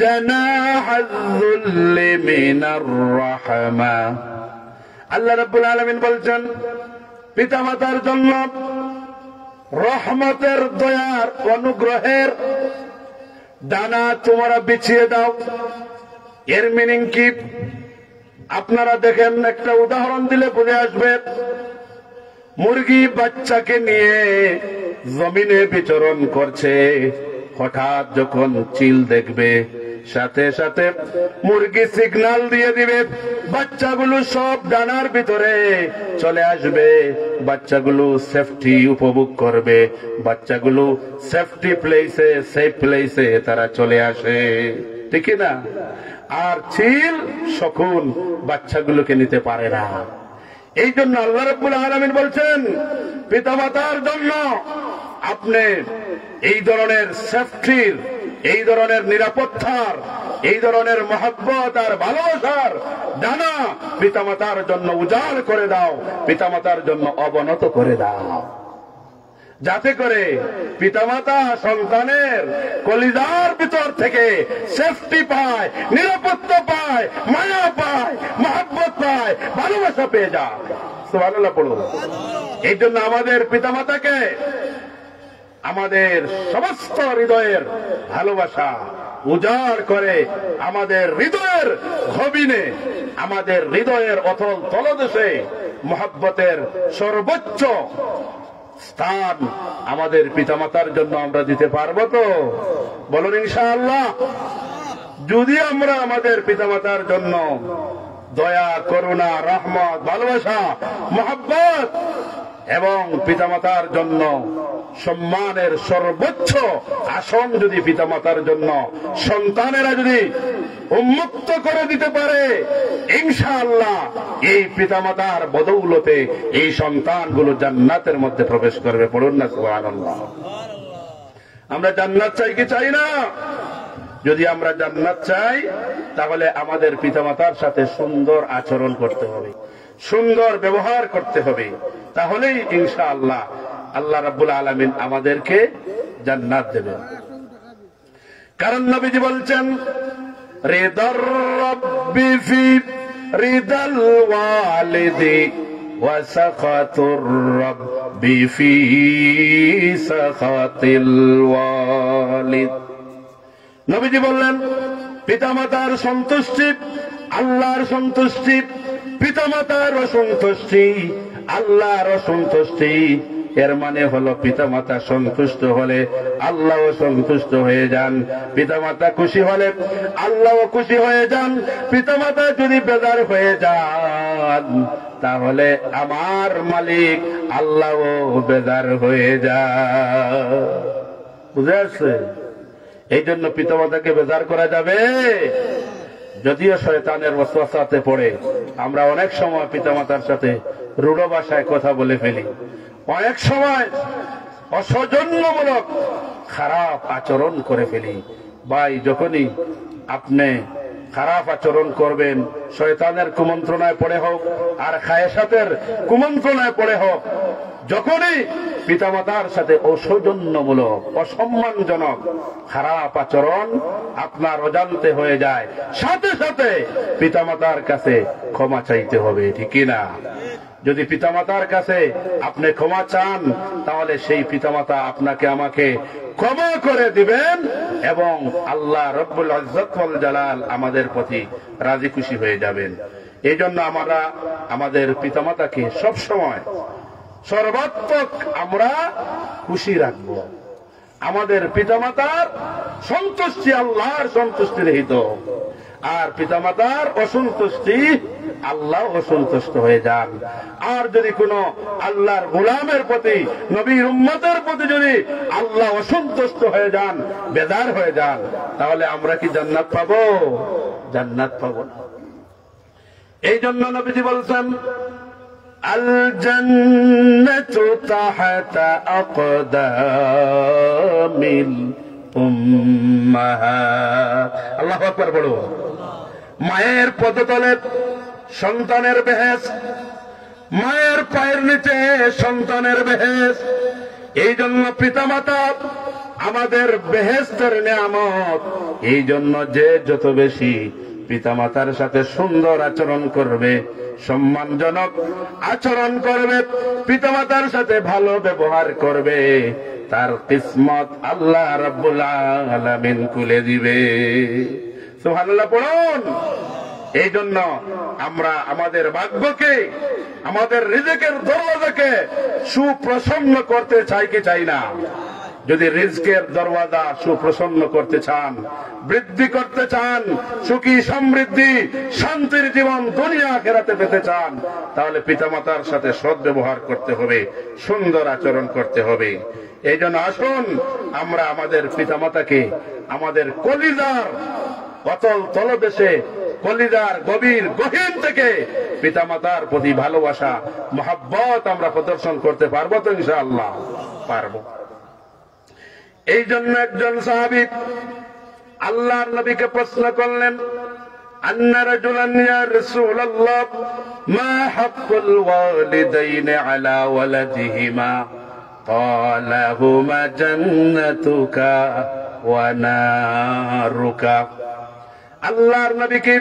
جَنَاحَ الذُّلِّ مِنَ الرَّحْمَةِ। আল্লাহ রাব্বুল আলামিন বলছেন পিতামাতার জন্য রহমতের, দয়ার, অনুগ্রহের ডানা তোমরা বিছিয়ে দাও। এর মিনিং কি? আপনারা দেখেন, একটা উদাহরণ দিলে বুঝে আসবে। মুরগি বাচ্চাকে নিয়ে জমিনে বিচরণ করছে, হঠাৎ যখন চিল দেখবে সাথে সাথে মুরগি সিগন্যাল দিয়ে দিবে, বাচ্চাগুলো সব ডানার ভিতরে চলে আসবে, বাচ্চাগুলো সেফটি উপভোগ করবে, বাচ্চাগুলো সেফটি প্লেসে, সেফ প্লেসে তারা চলে আসে, ঠিক না? আর চিল শকুন বাচ্চাগুলোকে নিতে পারে না। এই জন্য আল্লাহ রাব্বুল আলামিন বলছেন পিতামাতার জন্য আপনি এই ধরনের সেফটির, এই ধরনের নিরাপত্তার, এই ধরনের মহব্বত আর ভালোবাসার ডানা পিতামাতার জন্য উজাড় করে দাও, পিতামাতার জন্য অবনত করে দাও, যাতে করে পিতামাতা সন্তানের কলিজার ভিতর থেকে সেফটি পায়, নিরাপত্তা পায়, মায়া পায়, মহব্বত পায়, ভালোবাসা পেয়ে যায়। সুবহানাল্লাহ পড়ুন। এই জন্য আমাদের পিতামাতাকে আমাদের সমস্ত হৃদয়ের ভালোবাসা উজাড় করে আমাদের হৃদয়ের গভীরে, আমাদের হৃদয়ের অতল তলদেশে মহব্বতের সর্বোচ্চ স্থান আমাদের পিতামাতার জন্য আমরা দিতে পারবো তো? বলুন ইনশাআল্লাহ। যদি আমরা আমাদের পিতামাতার জন্য দয়া, করুণা, রহমত, ভালোবাসা, মহব্বত এবং পিতামাতার জন্য সম্মানের সর্বোচ্চ আসন যদি পিতামাতার জন্য সন্তানেরা যদি উন্মুক্ত করে দিতে পারে, ইনশাআল্লাহ এই পিতামাতার বদৌলতে এই সন্তানগুলো জান্নাতের মধ্যে প্রবেশ করবে। পড়ুন না সুবহানাল্লাহ। আমরা জান্নাত চাই কি চাই না? যদি আমরা জান্নাত চাই তাহলে আমাদের পিতামাতার সাথে সুন্দর আচরণ করতে হবে, সুন্দর ব্যবহার করতে হবে, তাহলেই ইনশাআল্লাহ আল্লাহ রাব্বুল আলামিন আমাদেরকে জান্নাত দেবেন। কারণ নবীজি বলছেন রিদার রাব্বি ফি রিদাল ওয়ালিদি ওয়া সাখাতুর রাব্বি ফি সাখাতিল ওয়ালিদ। নবীজি বললেন পিতামাতার সন্তুষ্টি আল্লাহর সন্তুষ্টি, পিতামাতার অসন্তুষ্টি আল্লাহর অসন্তুষ্টি। এর মানে হলো পিতামাতা সন্তুষ্ট হলে আল্লাহও সন্তুষ্ট হয়ে যান, পিতামাতা খুশি হলে আল্লাহও খুশি হয়ে যান। পিতামাতা যদি বেজার হয়ে যান তাহলে আমার মালিক আল্লাহও বেজার হয়ে যায়। বুঝে আসছে? এই জন্য পিতামাতাকে বেজার করা যাবে? যদিও শয়তানের ওয়াসওয়াসাতে পড়ে আমরা অনেক সময় পিতামাতার সাথে রূঢ় ভাষায় কথা বলে ফেলি, অনেক সময় অসৌজন্যমূলক খারাপ আচরণ করে ফেলি। ভাই, যখনই আপনি খারাপ আচরণ করবেন, শয়তানের কুমন্ত্রণায় পড়ে হোক আর খায়েশাতের কুমন্ত্রণায় পড়ে হোক, যখনই পিতামাতার সাথে অসৌজন্যমূলক অসম্মানজনক খারাপ আচরণ আপনার অজান্তে হয়ে যায়, সাথে সাথে পিতামাতার কাছে ক্ষমা চাইতে হবে, ঠিক না? যদি পিতামাতার কাছে আপনি ক্ষমা চান তাহলে সেই পিতামাতা আপনাকে আমাকে ক্ষমা করে দিবেন এবং আল্লাহ রব্বুল ইজ্জত ওয়াল জালাল আমাদের প্রতি রাজি খুশি হয়ে যাবেন। এই জন্য আমরা আমাদের পিতামাতাকে সব সময় সর্বাত্মক আমরা খুশি রাখব। আমাদের পিতামাতার সন্তুষ্টি আল্লাহর সন্তুষ্টি রহিত, আর পিতামাতার অসন্তুষ্টি আল্লাহ অসন্তুষ্ট হয়ে যান। আর যদি কোন আল্লাহর গোলামের প্রতি, নবীর উম্মতের প্রতি যদি আল্লাহ অসন্তুষ্ট হয়ে যান, বেজার হয়ে যান, তাহলে আমরা কি জান্নাত পাবো? জান্নাত পাবো না। এই জন্য নবীজি বলছেন, আল জান্নাতু তাহতা আকদামিল উম্মাহাত। আল্লাহু আকবার বলো। মায়ের পদতলে সন্তানের বেহেশত, মায়ের পায়ের নিচে সন্তানের বেহেশত। এই জন্য পিতামাতা আমাদের বেহেশতের নিয়ামত। এই জন্য যে যত বেশি পিতামাতার সাথে সুন্দর আচরণ করবে, সম্মানজনক আচরণ করবে, পিতামাতার সাথে ভালো ব্যবহার করবে, তার কিসমত আল্লাহ রাব্বুল আলামিন খুলে দিবে। সুবহানাল্লাহ পড়ুন। এই জন্য আমরা আমাদের ভাগ্যকে, আমাদের রিজিকের দরওয়াজাকে সুপ্রসন্ন করতে চাই কি চাই না? যদি রিজকের দরওয়াজা সুপ্রসন্ন করতে চান, বৃদ্ধি করতে চান, সুখী সমৃদ্ধি শান্তির জীবন দুনিয়া আখিরাতে পেতে চান, তাহলে পিতামাতার সাথে সদ্ব্যবহার করতে হবে, সুন্দর আচরণ করতে হবে। এই জন্য আসুন আমরা আমাদের পিতামাতাকে আমাদের কলিজার অতল তলদেশে, কলিজার গভীর গহীন থেকে পিতামাতার প্রতি ভালোবাসা, মহব্বত আমরা প্রদর্শন করতে পারবো তো? ইনশাআল্লাহ পারবো। এই জন্য একজন সাহাবী আল্লাহর নবীকে প্রশ্ন করলেন, আন্না রাজুলান ইয়া রাসূলুল্লাহ মা হাক্কুল ওয়ালিদাইনি আলা ওয়ালাদিহিমা? ক্বালা হুমা জান্নাতুকা ওয়া নারুকা। আল্লাহর নবীকে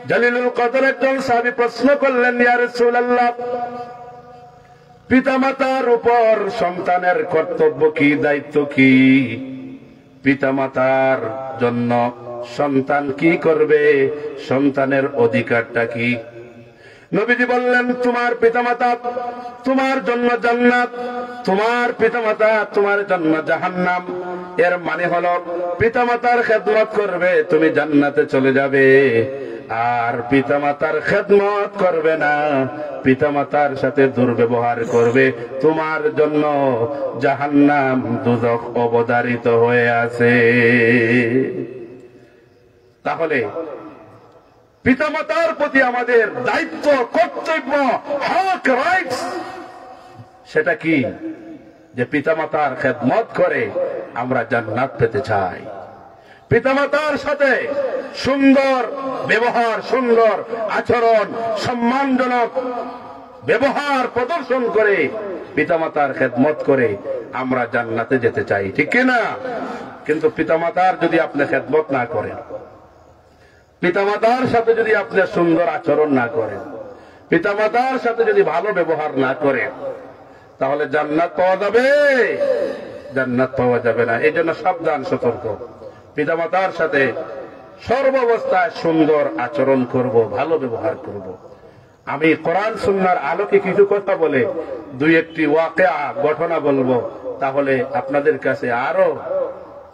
জলিলুল কদর একজন সাহাবী প্রশ্ন করলেন, ইয়া রাসূলুল্লাহ, পিতামাতার উপর সন্তানের কর্তব্য কি, দায়িত্ব কি? পিতামাতার জন্য সন্তান কি করবে, সন্তানের অধিকারটা কি? নবীজি বললেন, তোমার পিতামাতা তোমার জন্য জান্নাত, তোমার পিতামাতা তোমার জন্য জাহান্নাম। এর মানে হলো পিতামাতার খেদমত করবে, তুমি জান্নাতে চলে যাবে। আর পিতামাতার খেদমত করবে না, পিতামাতার সাথে দুর্ব্যবহার করবে, তোমার জন্য জাহান্নাম, দুজখ অবধারিত হয়ে আছে। তাহলে পিতামাতার প্রতি আমাদের দায়িত্ব, কর্তব্য, হক, রাইটস, সেটা কি? যে পিতামাতার খেদমত করে আমরা জান্নাত পেতে চাই। পিতামাতার সাথে সুন্দর ব্যবহার, সুন্দর আচরণ, সম্মানজনক ব্যবহার প্রদর্শন করে, পিতামাতার খেদমত করে আমরা জান্নাতে যেতে চাই, ঠিক কিনা? কিন্তু পিতামাতার যদি আপনি খেদমত না করেন, পিতামাতার সাথে যদি আপনি সুন্দর আচরণ না করেন, পিতামাতার সাথে যদি ভালো ব্যবহার না করেন, তাহলে জান্নাত পাওয়া যাবে? জান্নাত পাওয়া যাবে না। এই জন্য সাবধান, সতর্ক। পিতামাতার সাথে সর্বাবস্থায় সুন্দর আচরণ করব, ভালো ব্যবহার করব। আমি কোরআন সুন্নাহর আলোকে কিছু কথা বলে দুই একটি ওয়াকিয়া ঘটনা বলবো, তাহলে আপনাদের কাছে আরো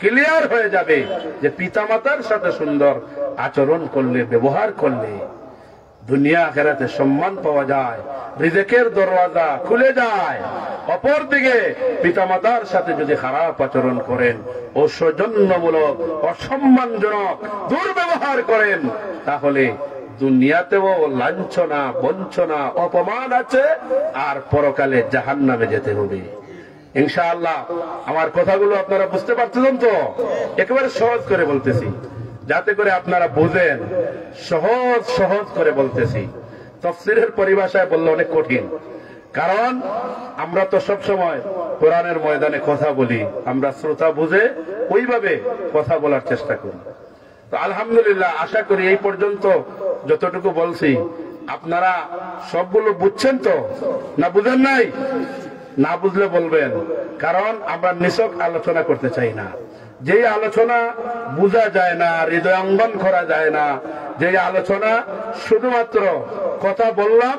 ক্লিয়ার হয়ে যাবে যে পিতামাতার সাথে সুন্দর আচরণ করলে, ব্যবহার করলে দুনিয়া আখিরাতে সম্মান পাওয়া যায়, রিজেকের দরওয়াজা খুলে যায়। অপরদিকে পিতামাতার সাথে যদি খারাপ আচরণ করেন, অসৌজন্যমূলক, অসম্মানজনক দুর্ব্যবহার করেন, তাহলে দুনিয়াতেও লাঞ্ছনা, বঞ্চনা, অপমান আছে, আর পরকালে জাহান্নামে যেতে হবে। ইনশাআল্লাহ আমার কথাগুলো আপনারা বুঝতে পারছেন তো? একেবারে সহজ করে বলতেছি যাতে করে আপনারা বুঝেন। সহজ সহজ করে বলতেছি। তাফসীরের পরিভাষায় বললে অনেক কঠিন, কারণ আমরা তো সব সময় কোরআনের ময়দানে কথা বলি, আমরা শ্রোতা বুঝে ওইভাবে কথা বলার চেষ্টা করি। তো আলহামদুলিল্লাহ, আশা করি এই পর্যন্ত যতটুকু বলছি আপনারা সবগুলো বুঝছেন তো, না বুঝেন নাই? না বুঝলে বলবেন, কারণ আমরা নিছক আলোচনা করতে চাই না। যেই আলোচনা বোঝা যায় না, হৃদয়ঙ্গন করা যায় না, যেই আলোচনা শুধুমাত্র কথা বললাম,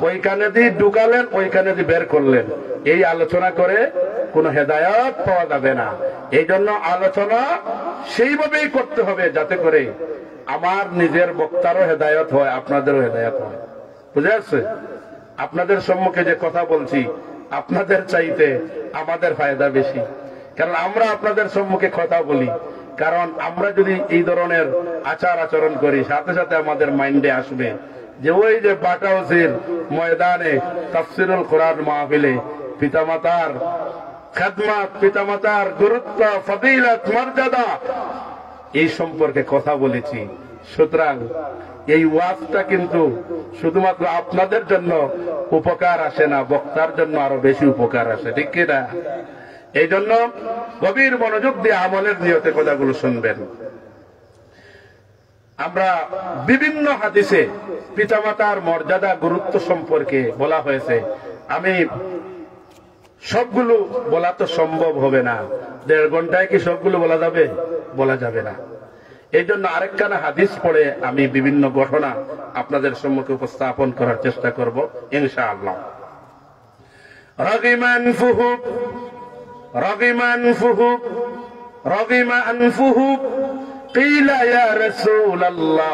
ওইখানে দিয়ে ঢুকালেন, ওইখানে দিয়ে বের করলেন, এই আলোচনা করে কোনো হেদায়েত পাওয়া যাবে না। এই জন্য আলোচনা সেইভাবেই করতে হবে যাতে করে আমার নিজের বক্তারও হেদায়েত হয়, আপনাদেরও হেদায়েত হয়। বুঝে আসছে? আপনাদের সম্মুখে যে কথা বলছি, আপনাদের চাইতে আমাদের ফায়দা বেশি, কারণ আমরা আপনাদের সম্মুখে কথা বলি। কারণ আমরা যদি এই ধরনের আচার আচরণ করি, সাথে সাথে আমাদের মাইন্ডে আসবে যে ওই যে বাটাউসির ময়দানে তাফসীরুল কোরআন মাহফিলে পিতামাতার খেদমত, পিতামাতার গুরুত্ব, ফজিলত, মর্যাদা এই সম্পর্কে কথা বলেছি। সুতরাং এই ওয়াজটা কিন্তু শুধুমাত্র আপনাদের জন্য উপকার আসে না, বক্তার জন্য আরো বেশি উপকার আসে, ঠিক কিনা? এই জন্য গভীর মনোযোগ দিয়ে আমলের নিয়তে কথাগুলো শুনবেন। আমরা বিভিন্ন হাদিসে পিতামাতার মর্যাদা, গুরুত্ব সম্পর্কে বলা হয়েছে। আমি সবগুলো বলা তো সম্ভব হবে না, 1.5 ঘন্টায় কি সবগুলো বলা যাবে? বলা যাবে না। এই জন্য আরেকখানা হাদিস পড়ে আমি বিভিন্ন ঘটনা আপনাদের সম্মুখে উপস্থাপন করার চেষ্টা করব ইনশাআল্লাহ। রাগিমা আনফুহু কিলা ইয়া রাসূলাল্লাহ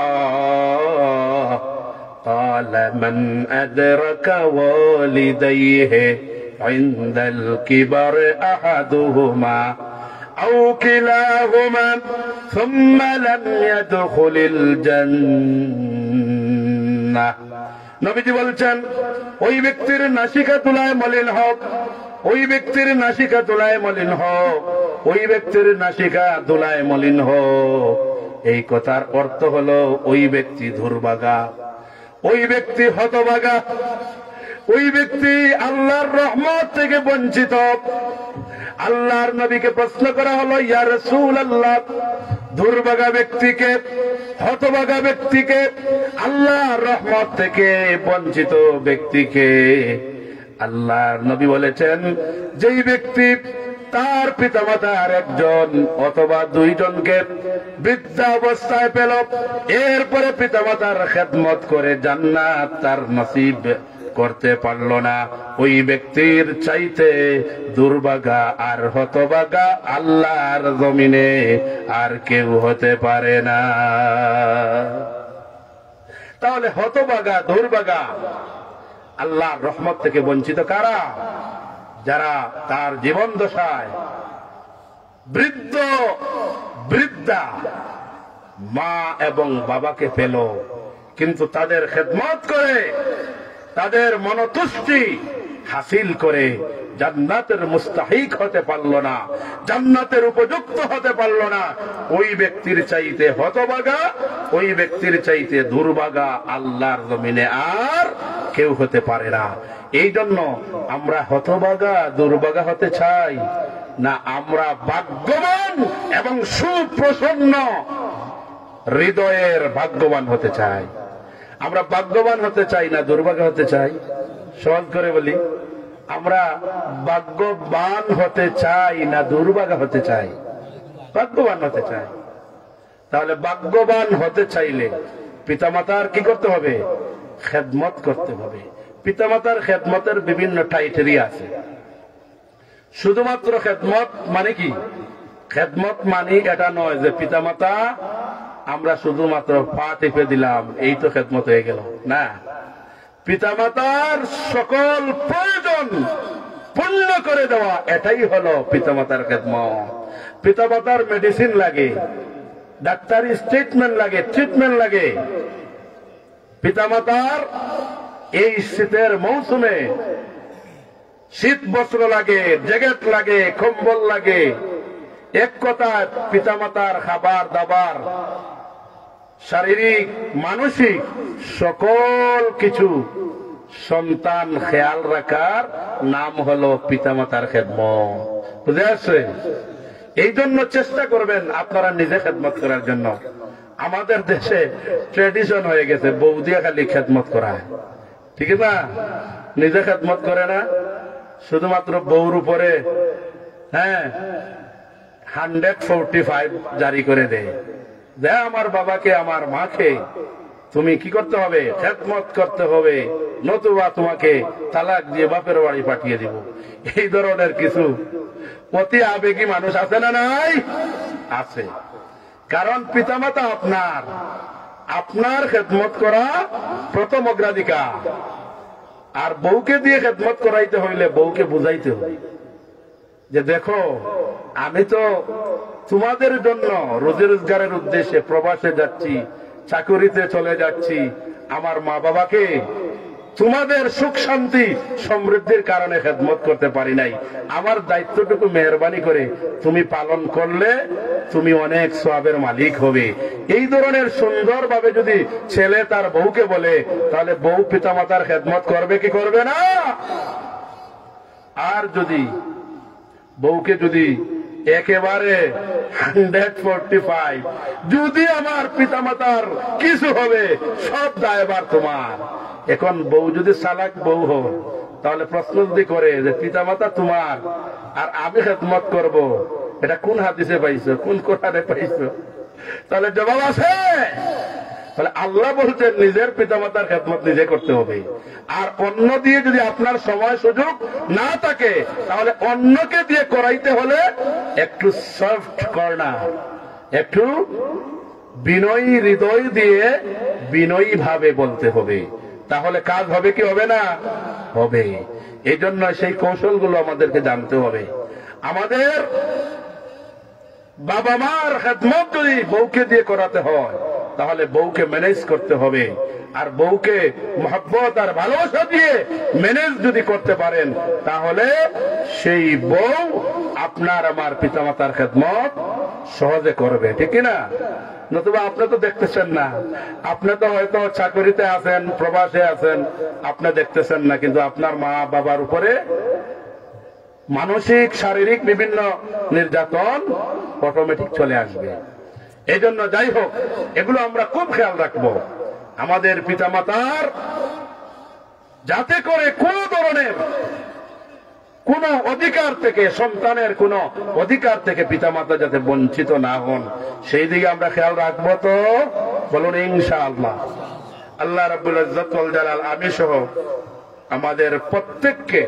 ক্বালা মান আদরাকা ওয়ালিদাইহি ইনদাল কিবার আহাদুহুমা أو كلاهما ثم لم يدخل الجنة। নবীজি বলছেন, ওই ব্যক্তির নাসিকা তুলায় মলিন হোক, ওই ব্যক্তির নাসিকা তুলায় মলিন হোক, ওই ব্যক্তির নাসিকা তুলায় মলিন হোক। এই কথার অর্থ হলো ওই ব্যক্তি দুর্ভাগা, ওই ব্যক্তি হতভাগা, ওই ব্যক্তি আল্লাহর রহমত থেকে বঞ্চিত। আল্লাহর নবীকে প্রশ্ন করা হলো, ইয়া রাসূলুল্লাহ, দুর্ভাগা ব্যক্তিকে, হতভাগা ব্যক্তিকে, আল্লাহর রহমত থেকে বঞ্চিত ব্যক্তিকে আল্লাহর নবী বলেছেন, যেই ব্যক্তি তার পিতামাতার একজন অথবা দুইজনকে বৃদ্ধাবস্থায় পেল, এরপরে পিতামাতার খেদমত করে জান্নাত তার নসিব করতে পারল না, ওই ব্যক্তির চাইতে দুর্ভাগা আর হতভাগা আল্লাহর জমিনে আর কেউ হতে পারে না। তাহলে হতভাগা, দুর্ভাগা, আল্লাহর রহমত থেকে বঞ্চিত কারা? যারা তার জীবন দশায় বৃদ্ধ বৃদ্ধা মা এবং বাবাকে পেল, কিন্তু তাদের খেদমত করে, তাদের মনতুষ্টি হাসিল করে জান্নাতের মুস্তাহিক হতে পারল না, জান্নাতের উপযুক্ত হতে পারল না, ওই ব্যক্তির চাইতে হতভাগা, ওই ব্যক্তির চাইতে দুর্ভাগা আল্লাহর জমিনে আর কেউ হতে পারে না। এই জন্য আমরা হতভাগা, দুর্ভাগা হতে চাই না, আমরা ভাগ্যবান এবং সুপ্রসন্ন হৃদয়ের ভাগ্যবান হতে চাই। আমরা ভাগ্যবান হতে চাই না দুর্ভাগা হতে চাই? সহজ করে বলি, আমরা ভাগ্যবান হতে চাই না দুর্ভাগা হতে চাই? ভাগ্যবান হতে চাই। তাহলে ভাগ্যবান হতে চাইলে পিতামাতার কি করতে হবে? খেদমত করতে হবে। পিতামাতার খেদমতের বিভিন্ন ক্রাইটেরিয়া আছে। শুধুমাত্র খেদমত মানে কি? খেদমত মানে এটা নয় যে পিতামাতা আমরা শুধুমাত্র পা টিপে দিলাম এই তো খেদমত হয়ে গেল, না। পিতামাতার সকল প্রয়োজন পূর্ণ করে দেওয়া, এটাই হলো পিতামাতার খেদমত। পিতামাতার মেডিসিন লাগে, ডাক্তারি স্টেটমেন্ট লাগে, ট্রিটমেন্ট লাগে। পিতামাতার এই শীতের মৌসুমে শীত বস্ত্র লাগে, জ্যাকেট লাগে, কম্বল লাগে। এক কথায় পিতামাতার খাবার দাবার, শারীরিক মানসিক সকল কিছু সন্তান খেয়াল রাখার নাম হলো পিতামাতার খেদমত। বুঝে আসছে? এই জন্য চেষ্টা করবেন আপনারা নিজে খেদমত করার জন্য। আমাদের দেশে ট্রেডিশন হয়ে গেছে বউ দিয়ে খালি খেদমত করা, ঠিক না? নিজে খেদমত করে না, শুধুমাত্র বউর উপরে 145 জারি করে দেয় যে আমার বাবাকে আমার মাকে তুমি কি করতে হবে? খেদমত করতে হবে, নতুবা তোমাকে তালাক দিয়ে বাপের বাড়ি পাঠিয়ে দিব। এই ধরনের কিছু অতি আবেগী মানুষ আছে না নাই? আছে। কারণ পিতামাতা আপনার, আপনার খেদমত করা প্রথম অগ্রাধিকার। আর বউকে দিয়ে খেদমত করাইতে হইলে বউকে বুঝাইতে হবে যে দেখো আমি তো তোমাদের জন্য রোজি রোজগারের উদ্দেশ্যে প্রবাসে যাচ্ছি, চাকুরিতে চলে যাচ্ছি, আমার মা বাবাকে তোমাদের সুখ শান্তি সমৃদ্ধির কারণে খেদমত করতে পারি নাই। আমার দায়িত্বটুকু মেহরবানি করে তুমি পালন করলে তুমি অনেক সওয়াবের মালিক হবে। এই ধরনের সুন্দরভাবে যদি ছেলে তার বউকে বলে, তাহলে বউ পিতামাতার খেদমত করবে কি করবে না? আর যদি বউকে যদি একেবারে 145 যদি আমার পিতামাতার কিছু হবে সব দায়ভার তোমার। এখন বউ যদি চালাক বউ হয়, তাহলে প্রশ্ন যদি করে যে পিতামাতা তোমার আর আমি খেদমত করব, এটা কোন হাদিসে পাইছো, কোন কোরআনে পাইছো? তাহলে জবাব আছে। তাহলে আল্লাহ বলছেন নিজের পিতামাতার খেদমত নিজে করতে হবে। আর অন্য দিয়ে যদি আপনার সময় সুযোগ না থাকে, তাহলে অন্যকে দিয়ে করাইতে হলে একটু সফট কর্নার, একটু বিনয়ী হৃদয় দিয়ে বিনয়ী ভাবে বলতে হবে। তাহলে কাজ হবে কি হবে না? হবে। এই জন্য সেই কৌশলগুলো আমাদেরকে জানতে হবে। আমাদের বাবা মার খেদমত যদি বউকে দিয়ে করাতে হয়, তাহলে বউকে ম্যানেজ করতে হবে। আর বউকে মহব্বত আর ভালোবাসা দিয়ে ম্যানেজ যদি করতে পারেন, তাহলে সেই বউ আপনার আমার পিতামাতার খেদমত সহজে করবে, ঠিক না? নতুবা আপনি তো দেখতেছেন না, আপনি তো হয়তো চাকরিতে আছেন, প্রবাসে আছেন, আপনি দেখতেছেন না, কিন্তু আপনার মা বাবার উপরে মানসিক শারীরিক বিভিন্ন নির্যাতন অটোমেটিক চলে আসবে। এই জন্য যাই হোক, এগুলো আমরা খুব খেয়াল রাখবো। আমাদের পিতামাতার যাতে করে কোন ধরনের কোন অধিকার থেকে, সন্তানের কোন অধিকার থেকে পিতামাতা যাতে বঞ্চিত না হন, সেই দিকে আমরা খেয়াল রাখবো। তো বলুন ইনশাআল্লাহ। আল্লাহ রাব্বুল ইজ্জত ওয়াল জালাল আমি সহ আমাদের প্রত্যেককে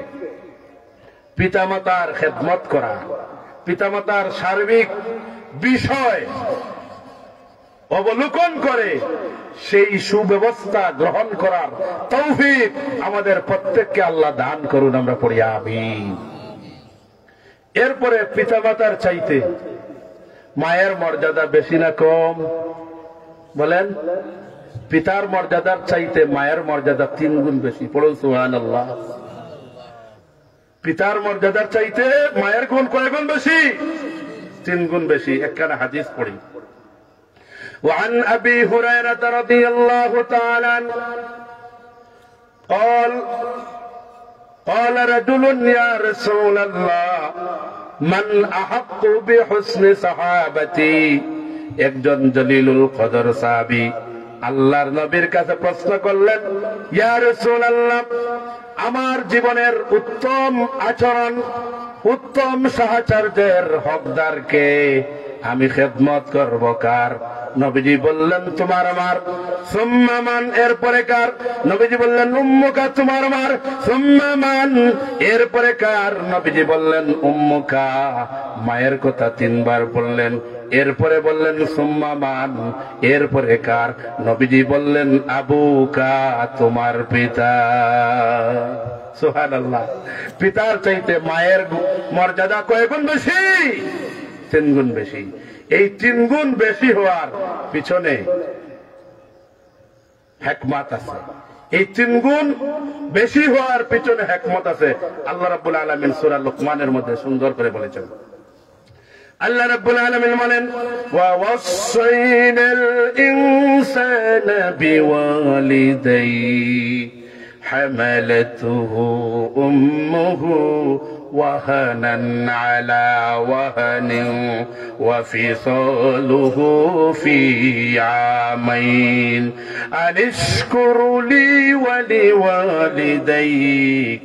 পিতামাতার খেদমত করা, পিতামাতার সার্বিক বিষয় অবলোকন করে সেই সুব্যবস্থা গ্রহণ করার তৌফিক আমাদের প্রত্যেককে আল্লাহ দান করুন। আমরা পড়ি আমিন। এরপরে পিতামাতার চাইতে মায়ের মর্যাদা বেশি না কম? বলেন। পিতার মর্যাদার চাইতে মায়ের মর্যাদা 3 গুণ বেশি। পড়ুন সুবহানাল্লাহ। পিতার মর্যাদার চাইতে মায়ের গুণ কয় গুণ বেশি? 3 গুণ বেশি। একখানা হাদিস পড়ি। وعن أبي هريرة رضي الله تعالى عنه قال رجل يا رسول الله من أحق بحسن صحابتي। একজন জলিলুল কদর সাহাবী আল্লাহর নবীর কাছে প্রশ্ন করলেন, ইয়া রাসূলুল্লাহ, আমার জীবনের উত্তম আচরণ, উত্তম সাহচর্যের হকদার কে? আমি খেদমত করব কার? নবীজি বললেন তোমার আমার। সুম্মা মান, এরপরে কার? নবীজি বললেন উম্মুকা, তোমার আমার। সুম্মা মান, এরপরে কার? নবীজি বললেন উম্মুকা, মায়ের কথা 3 বার বললেন। এরপরে বললেন সুম্মা মান, এরপরে কার? নবীজি বললেন আবুকা, তোমার পিতা। সুবহানাল্লাহ। পিতার চাইতে মায়ের মর্যাদা কয় গুণ বেশি? 3 গুণ বেশি। এই 3 গুণ বেশি হওয়ার পিছনে হিকমত আছে। এই 3 গুণ বেশি হওয়ার পিছনে হিকমত আছে। আল্লাহ রাব্বুল আলামিন সূরা লুকমানের মধ্যে সুন্দর করে বলেছেন। আল্লাহ রাব্বুল আলামিন বলেন, ওয়া ওয়াসাইনাল ইনসানা বিওয়ালিদাইহি হামালাতুহু উম্মুহু ওয়াহানান আলা ওয়াহানিন ওয়া ফিসালুহু ফি আমাইন আনিশকুর লি ওয়া লিওয়ালিদাইক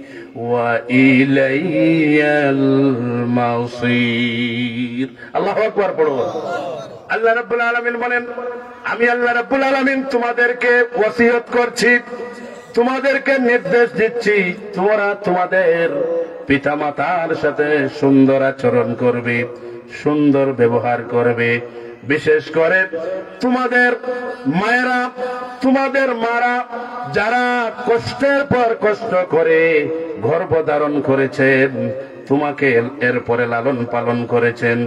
ওয়া ইলাইয়াল মাসির। আল্লাহু আকবার পড়ো। আল্লাহ রাব্বুল আলামিন বলেন, আমি আল্লাহ রাব্বুল আলামিন তোমাদেরকে ওসিয়ত করছি, তোমাদেরকে নির্দেশ দিচ্ছি, তোমরা তোমাদের পিতামাতার সাথে সুন্দর আচরণ করবে, সুন্দর ব্যবহার করবে। বিশেষ করে তোমাদের মায়েরা, তোমাদের মারা যারা কষ্টের পর কষ্ট করে গর্ভধারণ করেছেন, তোমাকে এরপরে লালন পালন করেছেন,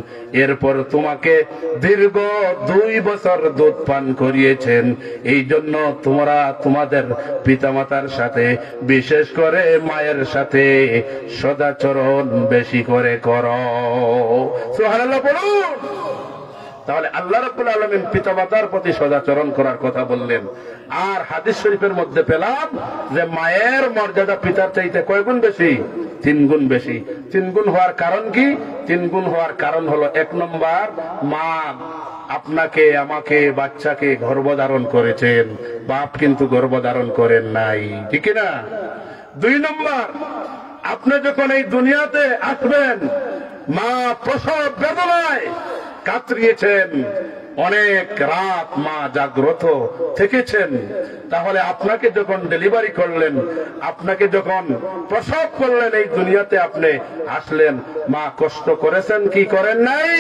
এরপর তোমাকে দীর্ঘ 2 বছর দুধ পান করিয়েছেন, এই জন্য তোমরা তোমাদের পিতামাতার সাথে, বিশেষ করে মায়ের সাথে সদাচরণ বেশি করে করো। সুবহানাল্লাহ বলুন। তাহলে আল্লাহ রাব্বুল আলামিন পিতামাতার প্রতি সদাচরণ করার কথা বললেন। আর হাদিস শরীফের মধ্যে পেলাম যে মায়ের মর্যাদা পিতার চাইতে কয় গুণ বেশি? 3 গুণ বেশি। 3 গুণ হওয়ার কারণ কি? 3 গুণ হওয়ার কারণ হলো, 1 নম্বর, মা আপনাকে আমাকে বাচ্চাকে গর্ভধারণ করেছেন, বাপ কিন্তু গর্ভধারণ করেন নাই, ঠিক না? 2 নম্বর, আপনি যখন এই দুনিয়াতে আসবেন, মা প্রসব বেদনায় কাতরিয়েছেন, অনেক রাত মা জাগ্রত থেকেছেন। তাহলে আপনাকে যখন ডেলিভারি করলেন, আপনাকে যখন প্রসব করলেন, এই দুনিয়াতে আপনি আসলেন, মা কষ্ট করেছেন কি করেন নাই?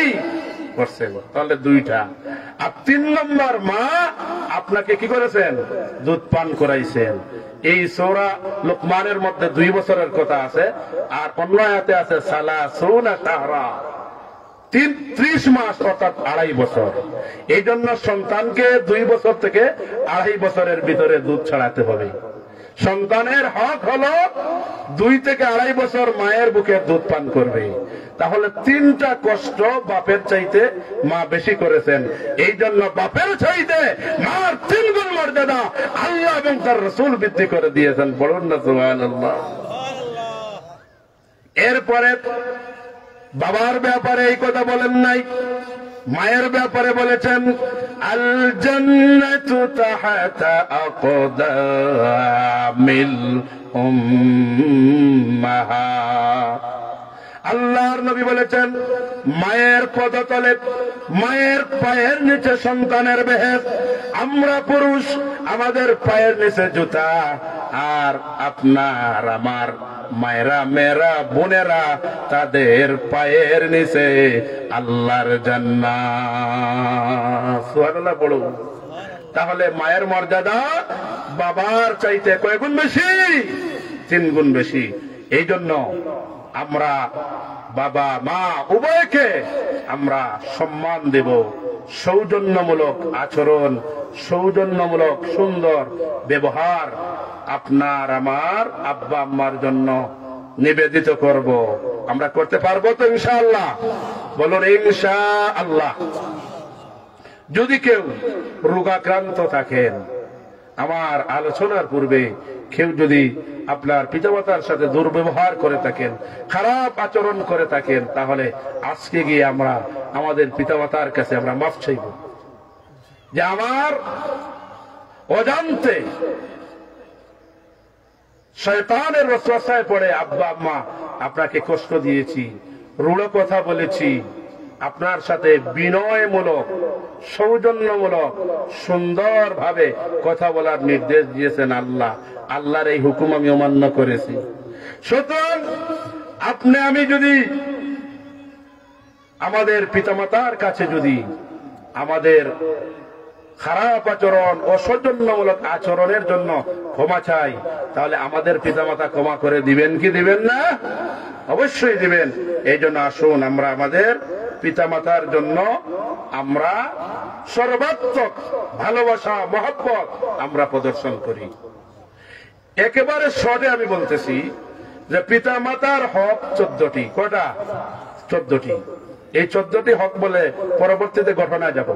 করছেন। তাহলে 2টা। আর 3 নম্বর, মা আপনাকে কি করেছেন? দুধ পান করাইছেন। এই সূরা লুকমানের মধ্যে 2 বছরের কথা আছে, আর অন্য আয়াতে আছে সালাসুনা শাহরা, 30 মাস, অর্থাৎ 2.5 বছর। এই জন্য সন্তানকে 2 বছর থেকে 2.5 বছরের ভিতরে দুধ ছাড়াতে হবে। সন্তানের হক হলো 2 থেকে 2.5 বছর মায়ের বুকে দুধ পান করবে। তাহলে 3টা কষ্ট বাপের চাইতে মা বেশি করেছেন। এই জন্য বাপের চাইতে মার 3 গুণ মর্যাদা আল্লাহ এবং তার রাসূল বৃদ্ধি করে দিয়েছেন। বলুন না সুবহানাল্লাহ। এরপরে বাবার ব্যাপারে এই কথা বলেন নাই, মায়ের ব্যাপারে বলেছেন, আল জান্নাতু তাহাতা আকদামিল উম্মাহাত। আল্লাহর নবী বলেছেন, মায়ের পদতলে, মায়ের পায়ের নিচে সন্তানের বেহেশত। আমরা পুরুষ, আমাদের পায়ের নিচে জুতা, আর আপনার আমার মায়েরা, মেয়েরা, বোনেরা, তাদের পায়ের নিচে আল্লাহর জান্নাত। সুবহানাল্লাহ বলুন। তাহলে মায়ের মর্যাদা বাবার চাইতে কয় গুণ বেশি? 3 গুণ বেশি। এই জন্য আমরা বাবা মা উভয়কে আমরা সম্মান দেব, সৌজন্যমূলক আচরণ, সৌজন্যমূলক সুন্দর ব্যবহার আপনার আমার আব্বা আম্মার জন্য নিবেদিত করব। আমরা করতে পারবো তো ইনশাআল্লাহ? বলুন ইনশাআল্লাহ। যদি কেউ রোগাক্রান্ত থাকেন, আমার আলোচনার পূর্বে কেউ যদি আপনার পিতামাতার সাথে দুর্ব্যবহার করে থাকেন, খারাপ আচরণ করে থাকেন, তাহলে আজকে গিয়ে আমরা আমাদের পিতামাতার কাছে আমরা মাফ চাইব যে আমার অজান্তে শয়তানের ওয়াসওয়াসায় পড়ে আব্বা আম্মা আপনাকে কষ্ট দিয়েছি, রূঢ় কথা বলেছি, আপনার সাথে বিনয়মূলক সৌজন্যমূলক সুন্দরভাবে কথা বলার নির্দেশ দিয়েছেন আল্লাহ। আল্লাহর এই হুকুম আমি অমান্য করেছি। সুতরাং আপনি আমি যদি আমাদের পিতামাতার কাছে যদি আমাদের খারাপ আচরণ অসৌজন্যমূলক আচরণের জন্য ক্ষমা চাই, তাহলে আমাদের পিতামাতা ক্ষমা করে দিবেন কি দিবেন না? অবশ্যই দিবেন। এই জন্য আসুন আমরা আমাদের পিতামাতার জন্য আমরা সর্বাত্মক ভালোবাসা মহব্বত আমরা প্রদর্শন করি। একেবারে শর্টে আমি বলতেছি যে পিতামাতার হক 14টি। কটা? 14টি। এই 14টি হক বলে পরবর্তীতে ঘটনা যাব,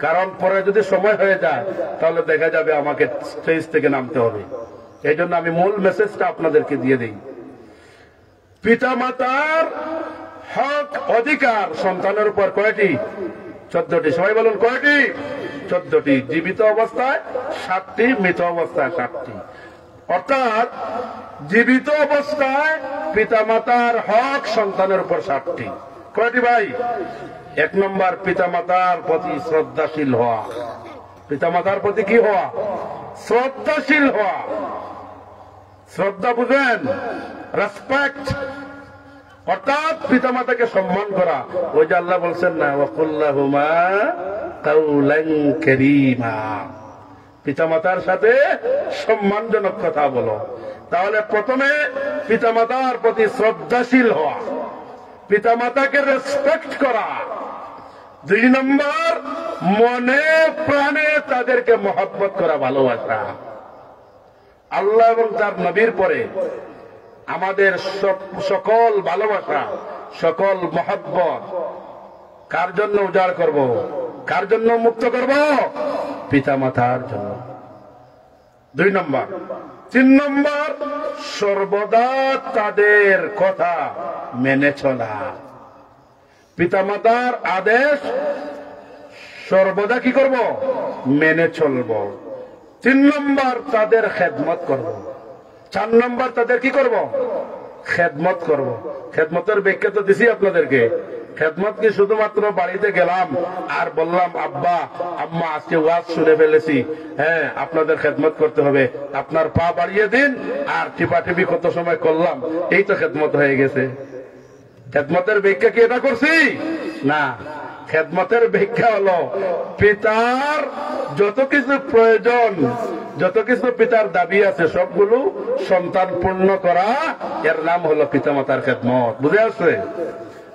কারণ পরে যদি সময় হয়ে যায় তাহলে দেখা যাবে আমাকে স্টেজ থেকে নামতে হবে। এই জন্য আমি মূল মেসেজটা আপনাদেরকে দিয়ে দিই। পিতামাতার হক অধিকার সন্তানের উপর কয়টি? 14টি। সবাই বলুন কয়টি? 14টি। জীবিত অবস্থায় 7টি, মৃত অবস্থায় 7টি। অর্থাৎ জীবিত অবস্থায় পিতামাতার হক সন্তানের উপর 7টি। কয়টি ভাই? 1 নম্বর, পিতামাতার প্রতি শ্রদ্ধাশীল হওয়া। পিতামাতার প্রতি কি হওয়া? শ্রদ্ধাশীল হওয়া। শ্রদ্ধা বুঝেন? রেসপেক্ট, অর্থাৎ পিতামাতাকে সম্মান করা। ওই যে আল্লাহ বলছেন না, ওয়াকুল্লাহুমা কাউলান কারীমা, পিতামাতার সাথে সম্মানজনক কথা বলো। তাহলে প্রথমে পিতামাতার প্রতি শ্রদ্ধাশীল হওয়া, পিতামাতাকে রেসপেক্ট করা। 2 নম্বর, মনে প্রাণে তাদেরকে মহব্বত করা, ভালোবাসা। আল্লাহ এবং তার নবীর পরে আমাদের সকল ভালোবাসা, সকল মহব্বত কার জন্য উজাড় করব? কার জন্য মুক্ত করব? পিতামাতার জন্য। 2 নম্বর। 3 নম্বর, সর্বদা তাদের কথা মেনে চলা। পিতামাতার আদেশ সর্বদা কি করব? মেনে চলব। 3 নম্বর, তাদের খেদমত করব। 4 নম্বর, তাদের কি করব? খেদমত করব। খেদমতের ব্যাখ্যা তো দিছি আপনাদেরকে। খেদমত কি শুধুমাত্র বাড়িতে গেলাম আর বললাম আব্বা আম্মা আজকে ওয়াজ শুনে ফেলেছি, হ্যাঁ আপনাদের খেদমত করতে হবে, আপনার পা বাড়িয়ে দিন আর টিপাটিপি কত সময় করলাম, এই তো খেদমত হয়ে গেছে? খেদমতের ব্যাখ্যা কি এটা করছি? না। খেদমতের ব্যাখ্যা হলো পিতার যত কিছু প্রয়োজন, যত কিছু পিতার দাবি আছে সবগুলো সন্তান পূর্ণ করা, এর নাম হলো পিতামাতার খেদমত। বুঝে আসছে?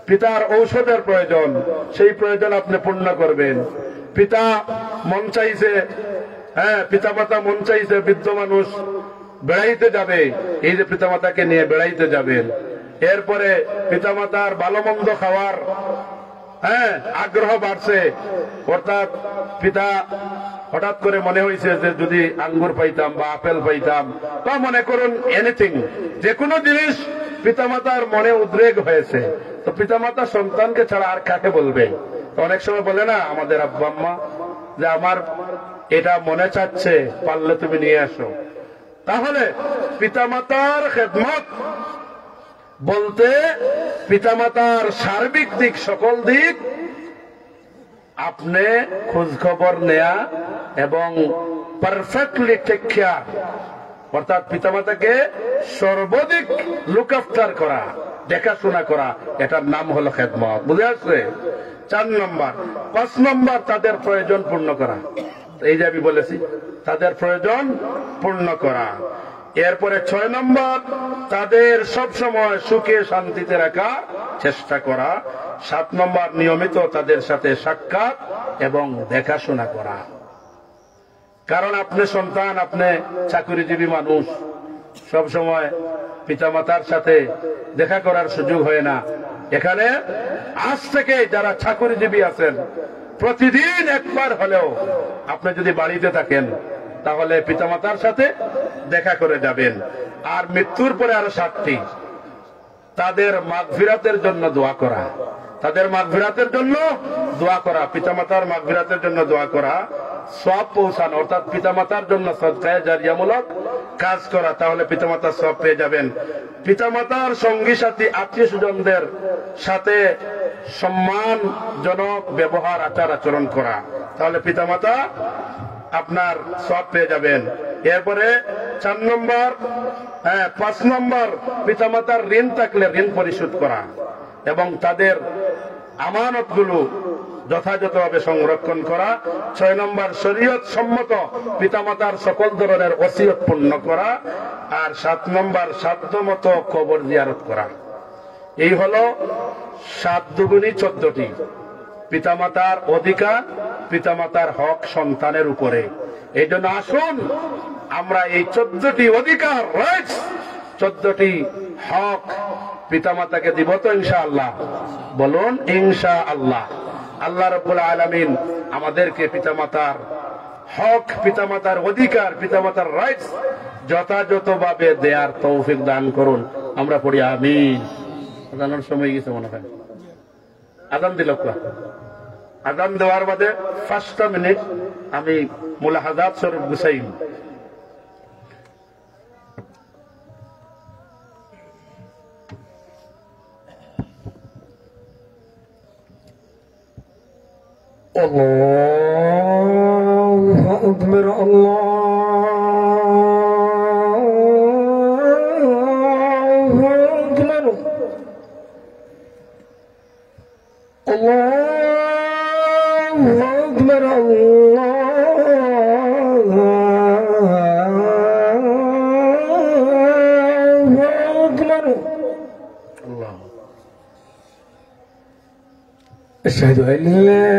পিতার ঔষধের প্রয়োজন, সেই প্রয়োজন আপনি পূর্ণ করবেন। পিতা মন চাইছে, হ্যাঁ পিতামাতা মন চাইছে বৃদ্ধ মানুষ বেড়াইতে যাবে, এই যে পিতামাতাকে নিয়ে বেড়াইতে যাবেন। এরপরে পিতামাতার ভালো মন্দ খাওয়ার হ্যাঁ আগ্রহ বাড়ছে, অর্থাৎ পিতা হঠাৎ করে মনে হয়েছে যে যদি আঙ্গুর পাইতাম বা আপেল পাইতাম, বা মনে করুন এনিথিং, যে কোনো জিনিস পিতামাতার মনে উদ্রেক হয়েছে, তো পিতামাতা সন্তানকে ছাড়া আর কাকে বলবে? অনেক সময় বলে না আমাদের আব্বা আম্মা যে আমার এটা মনে চাচ্ছে, পারলে তুমি নিয়ে আসো। তাহলে পিতামাতার খেদমত বলতে পিতামাতার সার্বিক দিক, সকল দিক আপনি খোঁজ খবর নেয়া এবং পারফেক্টলি টেক কেয়ার, অর্থাৎ পিতামাতাকে সর্বাধিক লুক আফটার করা, দেখাশোনা করা, এটার নাম হলো খেদমত। বুঝে আসছে? 4 নম্বর। 5 নম্বর, তাদের প্রয়োজন পূর্ণ করা। এই যে আমি বলেছি তাদের প্রয়োজন পূর্ণ করা। এরপরে 6 নম্বর, তাদের সব সময় সুখে শান্তিতে রাখার চেষ্টা করা। 7 নম্বর, নিয়মিত তাদের সাথে সাক্ষাৎ এবং দেখাশোনা করা। কারণ আপনি সন্তান, আপনি চাকরিজীবী মানুষ, সব সময় পিতামাতার সাথে দেখা করার সুযোগ হয় না। এখানে আজ থেকে যারা চাকরিজীবী আছেন, প্রতিদিন একবার হলেও আপনি যদি বাড়িতে থাকেন তাহলে পিতামাতার সাথে দেখা করে যাবেন। আর মৃত্যুর পরে আরো 7টি, তাদের মাগফিরাতের জন্য দোয়া করা, তাদের মাগফিরাতের জন্য দোয়া করা, পিতামাতার মাগফিরাতের জন্য দোয়া করা, সওয়াব পৌঁছানো, অর্থাৎ পিতামাতার জন্য সদকায়ে জারিয়ামূলক কাজ করা, তাহলে পিতামাতার সওয়াব পেয়ে যাবেন। পিতামাতার সঙ্গী সাথী আত্মীয় স্বজনদের সাথে সম্মানজনক ব্যবহার আচার আচরণ করা, তাহলে পিতামাতা আপনার সওয়াব পেয়ে যাবেন। এরপরে 4 নম্বর 5 নম্বর পিতামাতার ঋণ থাকলে ঋণ পরিশোধ করা এবং তাদের আমানতগুলো যথাযথভাবে সংরক্ষণ করা। 6 নম্বর শরীয়ত সম্মত পিতামাতার সকল ধরনের ওসিয়ত পূর্ণ করা। আর 7 নম্বর সাধ্যমতো কবর জিয়ারত করা। এই হলো 7 দুগুণী 14টি পিতামাতার অধিকার, পিতামাতার হক সন্তানের উপরে। এই জন্য আসুন আমরা এই 14টি অধিকার, রাইটস, 14টি হক পিতামাতাকে দিব তো ইনশাআল্লাহ? বলুন ইনশাআল্লাহ। আল্লাহ রাব্বুল আলামিন আমাদেরকে পিতামাতার হক, পিতামাতার অধিকার, পিতামাতার রাইটস যথাযথভাবে দেয়ার তৌফিক দান করুন। আমরা পড়ি আমিন। আজানের সময় গেছে মনে হয়। আজান দিল, আজান দেওয়ার বাদে 5টা মিনিট আমি মুলাহাজাত শরীফ গুছাই। আল্লাহু আকবার, আল্লাহু আকবার, আল্লাহু আকবার, আল্লাহু আকবার। أشهد أن لا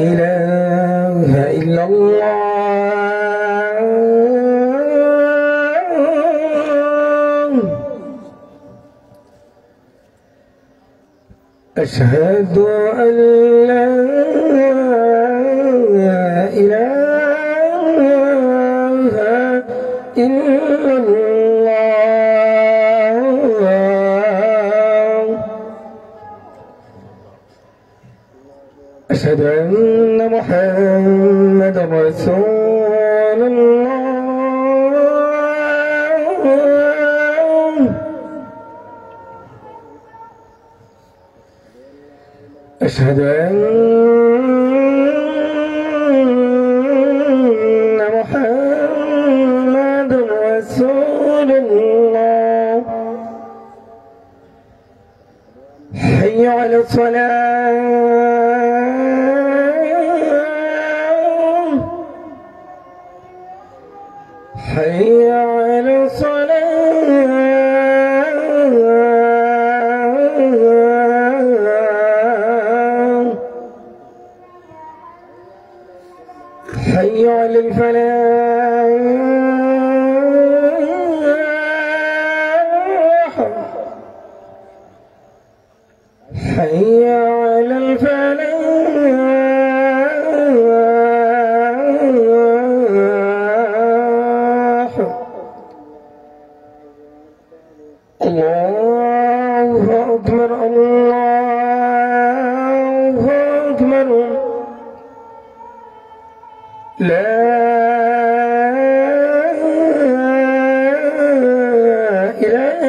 إله إلا الله. أشهد أن لا إله إلا الله. أشهد أن محمدا رسول الله. أشهد أن محمدا رسول الله. حي على الصلاة. حي على الصلاة. حي على الفلاح. حي على الفلاح. الله أكبر، الله أكبر. لا إله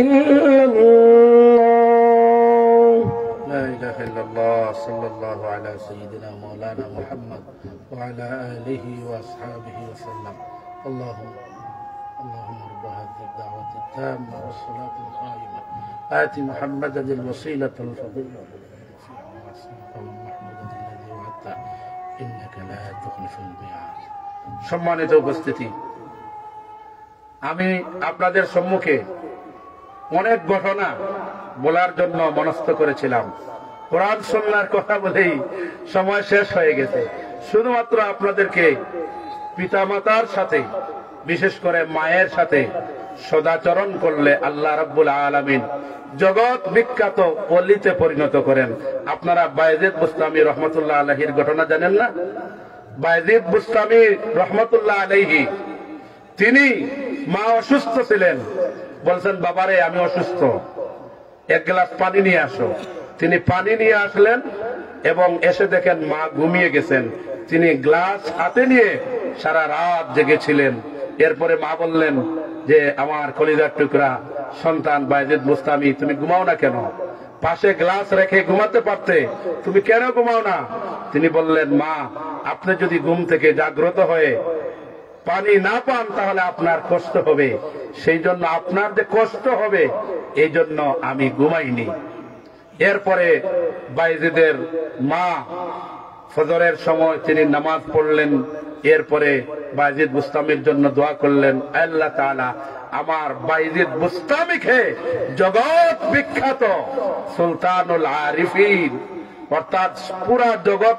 إلا الله. لا إله إلا الله. صلى الله على سيدنا مولانا محمد وعلى آله وأصحابه وسلم. اللهم رب هذه الدعوة التامة والصلاة القائمة آت محمدا الوسيلة الفضيلة والمحمود الذي وعدته إنك لا تخلف الميعاد. সম্মানিত উপস্থিতি, আমি আপনাদের সম্মুখে অনেক ঘটনা বলার জন্য মনস্থ করেছিলাম। কোরআন সুন্নাহর কথা বলেই সময় শেষ হয়ে গেছে। শুধুমাত্র আপনাদেরকে পিতামাতার সাথে, বিশেষ করে মায়ের সাথে সদাচরণ করলে আল্লাহ রাব্বুল আলামিন জগৎ বিখ্যাত ওলিতে পরিণত করেন। আপনারা বায়েজিদ বুস্তামি রহমতুল্লাহ আলাইহির ঘটনা জানেন না? বায়েজিদ বুস্তামি রহমতুল্লাহ আলাইহি, তিনি মা অসুস্থ ছিলেন, বলছেন বাবারে আমি অসুস্থ, 1 গ্লাস পানি নিয়ে আসো। তিনি পানি নিয়ে আসলেন এবং এসে দেখেন মা ঘুমিয়ে গেছেন। তিনি গ্লাস হাতে নিয়ে সারা রাত জেগেছিলেন। এরপরে মা বললেন যে আমার কলিজার টুকরা সন্তান বায়েজিদ বুস্তামি, তুমি ঘুমাও না কেন? পাশে গ্লাস রেখে ঘুমাতে পারতে, তুমি কেন ঘুমাও না? তিনি বললেন, মা, আপনি যদি ঘুম থেকে জাগ্রত হয়ে পানি না পান তাহলে আপনার কষ্ট হবে, সেই জন্য আপনার যে কষ্ট হবে এই জন্য আমি ঘুমাইনি। এরপরে বাইজিদের মা ফজরের সময় তিনি নামাজ পড়লেন। এরপরে বাইজিদ বুস্তামির জন্য দোয়া করলেন, আল্লাহ তাআলা আমার বাইজিদ বুস্তামিকে জগৎ বিখ্যাত সুলতানুল আরিফিন, অর্থাৎ পুরা জগৎ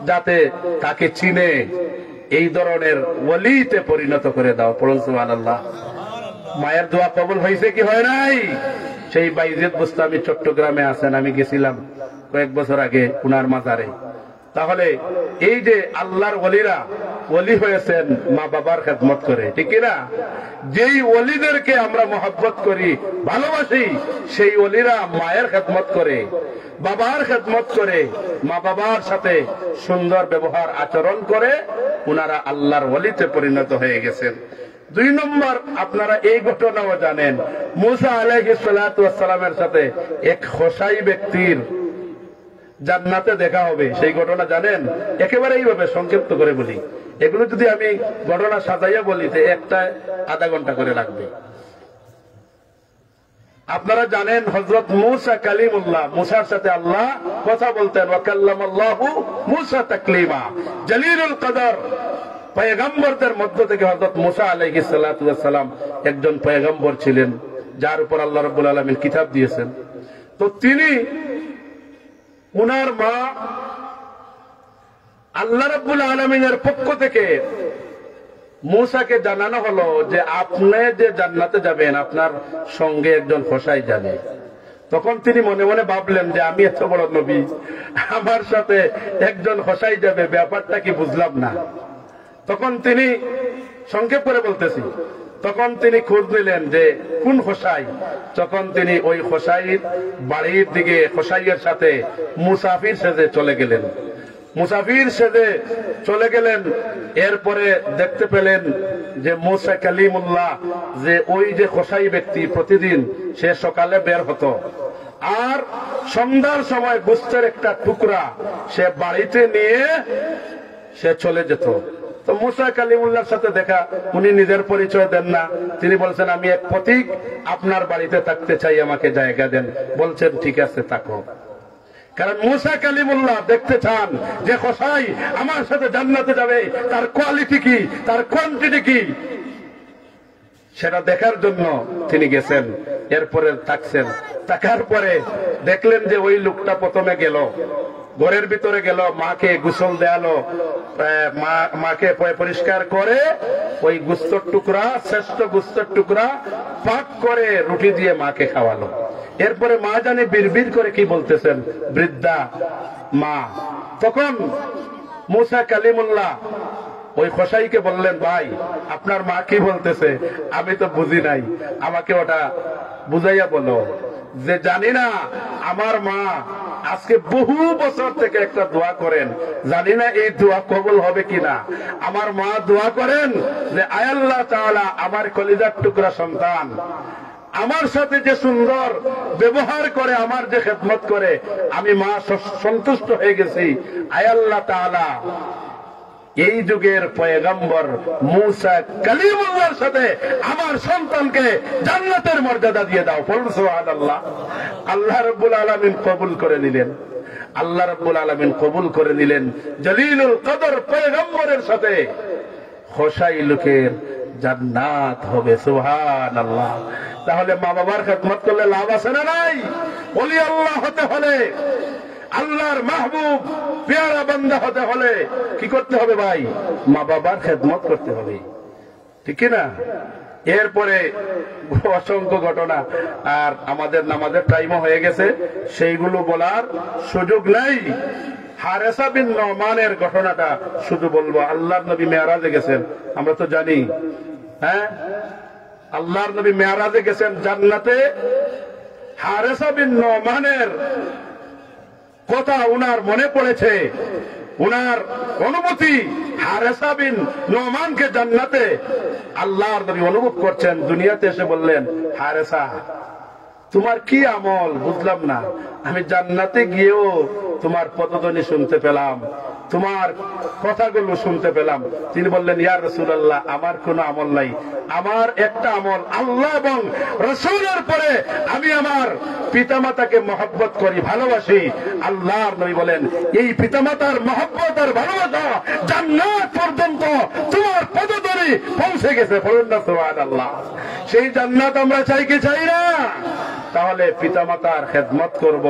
যাতে তাকে চিনে এই ধরনের ওলিতে পরিণত করে দাও। পড়ুন সুবহানাল্লাহ। মায়ের দোয়া কবুল হয়েছে কি হয় নাই? সেই বাইজিদ বুস্তামি চট্টগ্রামে আছেন, আমি গেছিলাম কয়েক বছর আগে উনার মাজারে। তাহলে এই যে আল্লাহর ওলিরা ওলি হয়েছেন মা বাবার খেদমত করে, ঠিক না? যেই ওলিদেরকে আমরা মহব্বত করি, ভালোবাসি, সেই ওলিরা মায়ের খেদমত করে, বাবার খেদমত করে, মা বাবার সাথে সুন্দর ব্যবহার আচরণ করে উনারা আল্লাহর ওলিতে পরিণত হয়ে গেছেন। 2 নম্বর, আপনারা এই ঘটনাও জানেন, মুসা আলাইহিস সালাতু ওয়াস সালামের সাথে এক খোসাই ব্যক্তির জান্নাতে দেখা হবে, সেই ঘটনা জানেন? একেবারে এইভাবে সংক্ষিপ্ত করে বলি, এগুলো যদি আমি ঘটনা সাজাইয়া বলি তো একটা আধা ঘন্টা করে লাগবে। আপনারা জানেন হযরত মূসা কালিমুল্লাহ, মূসার সাথে আল্লাহ কথা বলতেন, ওয়া কাল্লামাল্লাহু মূসা তাকলিমা। জলিলুল কদর পয়গম্বরদের মধ্য থেকে হযরত মূসা আলাইহিস সালাতু ওয়াস সালাম একজন পয়গম্বর ছিলেন, যার উপর আল্লাহ রাব্বুল আলামিন কিতাব দিয়েছেন। তো তিনি, উনার মা, আল্লাহ রাব্বুল আলামিনের পক্ষ থেকে মূসাকে জানানো হলো যে আপনি যে জান্নাতে যাবেন আপনার সঙ্গে একজন খোসাই যাবে। তখন তিনি মনে মনে ভাবলেন যে আমি এত বড় নবী, আমার সাথে একজন খোসাই যাবে, ব্যাপারটা কি বুঝলাম না। তখন তিনি, সংক্ষেপ করে বলতেছি, তখন তিনি খোঁজ নিলেন যে কোন খোসাই। তখন তিনি ওই খোসাইয়ের বাড়ির দিকে খোসাইয়ের সাথে মুসাফির সেজে চলে গেলেন। মুসাফির সেজে চলে গেলেন। এরপরে দেখতে পেলেন যে মূসা কালিমুল্লাহ, যে ওই যে খোসাই ব্যক্তি, প্রতিদিন সে সকালে বের হতো আর সন্ধ্যার সময় গোস্তের একটা টুকরা সে বাড়িতে নিয়ে সে চলে যেত। তো মূসা কালিমুল্লাহর সাথে দেখা, উনি নিজের পরিচয় দেন না, তিনি বলছেন আমি এক পথিক, আপনার বাড়িতে থাকতে চাই, আমাকে জায়গা দেন। বলছেন ঠিক আছে থাকো। কারণ মূসা কালিমুল্লাহ দেখতে চান যে খোসাই আমার সাথে জান্নাতে যাবে, তার কোয়ালিটি কি, তার কোয়ান্টিটি কি, সেটা দেখার জন্য তিনি গেছেন। এরপরে থাকছেন, থাকার পরে দেখলেন যে ওই লোকটা প্রথমে গেল, ঘরের ভিতরে গেল, মাকে গোসল দেয়ালো, মাকে পরিষ্কার করে ওই গোস্তের টুকরা, শ্রেষ্ঠ গোস্তের টুকরা পাক করে রুটি দিয়ে মাকে খাওয়ালো। এরপরে মা জানে বিড়বিড় করে কি বলতেছেন, বৃদ্ধা মা। তখন মূসা কালিমুল্লাহ ওই খোসাইকে বললেন, ভাই আপনার মা কি বলতেছে, আমি তো বুঝি নাই, আমাকে ওটা বুঝাইয়া বলো। যে জানি না, আমার মা আজকে বহু বছর থেকে একটা দোয়া করেন, জানি না এই দোয়া কবুল হবে কিনা। আমার মা দোয়া করেন যে আয় আল্লাহ তাআলা, আমার কলিজার টুকরা সন্তান আমার সাথে যে সুন্দর ব্যবহার করে, আমার যে খেদমত করে, আমি মা সন্তুষ্ট হয়ে গেছি। আয় আল্লাহ তাআলা, এই যুগের পয়গম্বর মূসা কালিমুল্লাহর সাথে আমার সন্তানকে জান্নাতের মর্যাদা দিয়ে দাও। সুবহানাল্লাহ। আল্লাহ রাব্বুল আলামিন কবুল করে নিলেন, আল্লাহ রাব্বুল আলামিন কবুল করে নিলেন। জলিলুল কদর পয়গম্বরের সাথে খোসাই লোকের জান্নাত হবে। সুবহানাল্লাহ। তাহলে মা বাবার খেদমত করলে লাভ আছে না নাই? ওলি আল্লাহ হতে হলে, আল্লাহর মাহবুব পেয়ারা বান্দা হতে হলে কি করতে হবে ভাই? মা বাবার খেদমত করতে হবে, ঠিক না? এরপরে অসংখ্য ঘটনা, আর আমাদের নামাজের টাইমও হয়ে গেছে, সেইগুলো বলার সুযোগ নাই। হারেসা বিন নোমানের ঘটনাটা শুধু বলবো। আল্লাহর নবী মেরাজে গেছেন, আমরা তো জানি, হ্যাঁ, আল্লাহর নবী মেরাজে গেছেন জান্নাতে। হারেসা বিন নোমানের কথা উনার মনে পড়েছে, উনার অনুভূতি। হারেসা বিন নোমানকে জান্নাতে আল্লাহর নবী অনুভব করছেন। দুনিয়াতে এসে বললেন, হারেসা তোমার কি আমল বুঝলাম না, আমি জান্নাতে গিয়েও তোমার পদধ্বনি শুনতে পেলাম, তোমার কথাগুলো শুনতে পেলাম। তিনি বললেন, ইয়া রাসূলুল্লাহ, আমার কোনো আমল নাই, আমার একটা আমল, আল্লাহ এবং রাসূলের পরে আমি আমার পিতামাতাকে মহব্বত করি, ভালোবাসি। আল্লাহর নবী বলেন, এই পিতামাতার মহব্বত আর ভালোবাসা জান্নাত পর্যন্ত তোমার পদধূলি পৌঁছে গেছে। বলুন না সুবহানাল্লাহ। সেই জান্নাত আমরা চাই কি চাই না? তাহলে পিতামাতার খেদমত করব,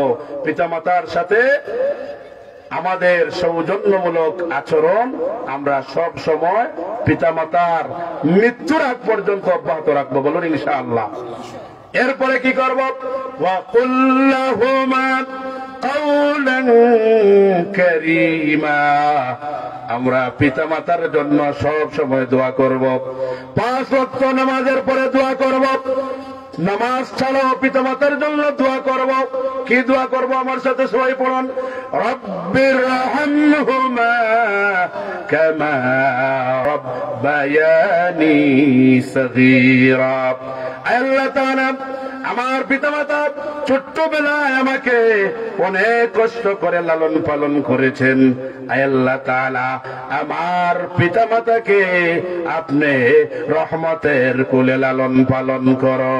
পিতামাতার সাথে আমাদের সৌজন্যমূলক আচরণ আমরা সব সময় পিতামাতার মৃত্যুর আগ পর্যন্ত অব্যাহত রাখবো। বলুন ইনশাআল্লাহ। এরপরে কি করব? ওয়া কুল লাহুমা কাওলান কারীমা। আমরা পিতামাতার জন্য সব সময় দোয়া করব। 5 ওয়াক্ত নামাজের পরে দোয়া করব। নামাজ ছাড়াও পিতামাতার জন্য দোয়া করব। কি দোয়া করব? আমার সাথে সবাই পড়ুন, রব্বিরহামহুমা কামা রব্বায়ানি সগীরা। আল্লাহ তাআলা, আমার পিতামাতা ছোট্টবেলায় আমাকে অনেক কষ্ট করে লালন পালন করেছেন। আল্লাহ তাআলা, আমার পিতামাতাকে আপনি রহমতের কোলে লালন পালন করো।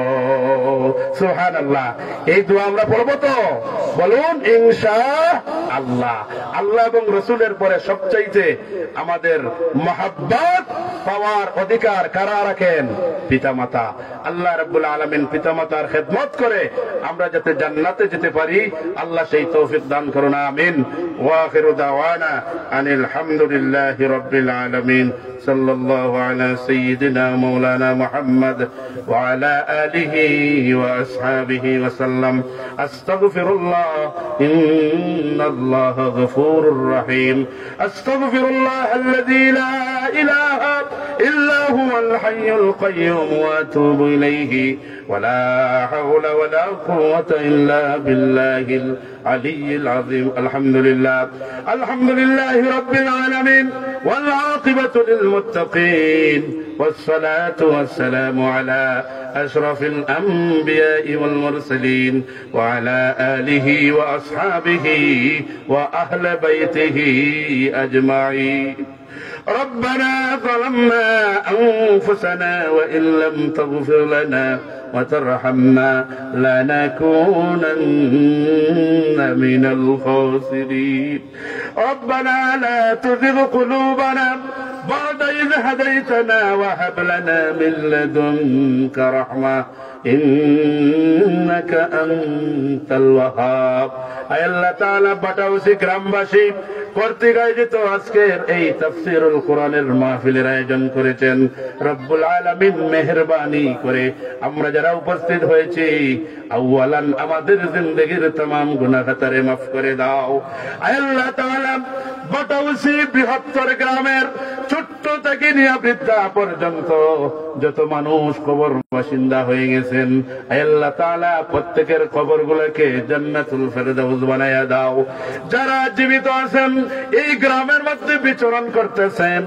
সুবহানাল্লাহ। এই দোয়া আমরা পড়বো তো? বলুন ইনশাআল্লাহ। আল্লাহ এবং রাসূলের পরে সবচাইতে আমাদের মহব্বত পাওয়ার অধিকার কারা রাখেন? পিতামাতা। আল্লাহ রাব্বুল আলামিন পিতামাতার খেদমত করে আমরা যাতে জান্নাতে যেতে পারি, আল্লাহ সেই তৌফিক দান করুন। আমিন। ওয়া আখিরু দাওয়ানা আনিল হামদুলিল্লাহি রাব্বিল আলামিন। সাল্লাল্লাহু আলা সাইয়্যিদিনা মাওলানা মুহাম্মদ ওয়া আলা আলিহি ওয়া আসহাবিহি ওয়া সাল্লাম। আস্তাগফিরুল্লাহ, ইন্নাল্লাহা গফুরুর রহিম। আস্তাগফিরুল্লাহ আল্লাযী লা ইলাহা ইল্লা হুয়াল হাইয়ুল কাইয়্যুম ওয়া আতুবু ইলাইহি ওয়া লা হাওলা ওয়া লা কুওয়াতা ইল্লা বিল্লাহিল আলিয়্যিল আযীম। আলহামদুলিল্লাহ, আলহামদুলিল্লাহি রাব্বিল আলামিন ওয়াল আকিবাতু লিল মুত্তাকিন والصلاة والسلام على أشرف الأنبياء والمرسلين وعلى آله وأصحابه وأهل بيته أجمعين. ربنا ظلمنا أنفسنا وإن لم تغفر لنا وترحمنا لنكونن من الخاسرين. ربنا لا تزغ قلوبنا بعد إذ هديتنا وهب لنا من لدنك رحمة إنك أنت الوهاب. আয় আল্লাহ তাআলা, বাটাউসি গ্রামবাসী কর্তৃক আয়োজিত আজকের এই তাফসীরুল কোরআনের মাহফিলের আয়োজন করেছেন। রব্বুল আলামিন মেহেরবানি করে আমরা যারা উপস্থিত হয়েছি, আউয়ালান আমাদের জিন্দেগীর तमाम গুনাহ খাতারে মাফ করে দাও। আয় আল্লাহ তাআলা, বাটাউসি বৃহত্তর গ্রামের ছোট্ট থেকে নিয়ে বৃদ্ধা পর্যন্ত যত মানুষ কবর বাসিন্দা হয়ে গেছেন, আয় আল্লাহ তাআলা প্রত্যেকের কবরগুলোকে জান্নাতুল ফেরদাউস বানায়া দাও। যারা জীবিত আছেন, এই গ্রামের মধ্যে বিচরণ করতেছেন,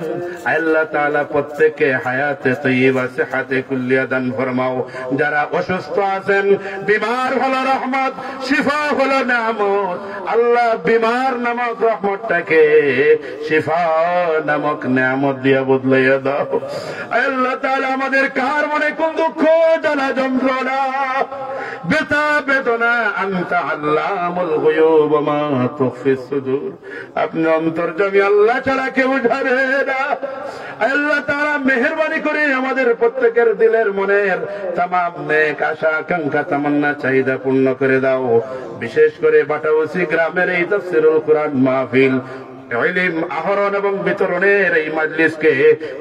আয় আল্লাহ তাআলা প্রত্যেককে হায়াতে তাইয়্যিবা সিহাতে কুল্লিয়া দান ফরমাও। যারা অসুস্থ আছেন, বিমার হলো রহমত, শিফা হলো নিয়ামত। আল্লাহ বিমার নামক রহমতটাকে শিফা নামক নিয়ামত দিয়া বদলাইয়া দাও। আয় আল্লাহ তাআলা, আমাদের কার মনে কোন দুঃখ জ্বালা যন্ত্রণা ব্যথা বেদনা, আনতা আল্লামুল গুয়ুব মা তুখফিস সুদূর, আপনি অন্তর্যামী, আল্লাহ ছাড়া কেউ জানে না। আল্লাহ তাআলা মেহেরবানি করে আমাদের প্রত্যেকের দিলের মনের तमाम নেক আশা আকাঙ্ক্ষা তামান্না চাহিদা পূর্ণ করে দাও। বিশেষ করে বাটাউসি গ্রামের এই তাফসীরুল কোরআন মাহফিল, ইলম আহরণ এবং বিতরণের এই মাজলিসকে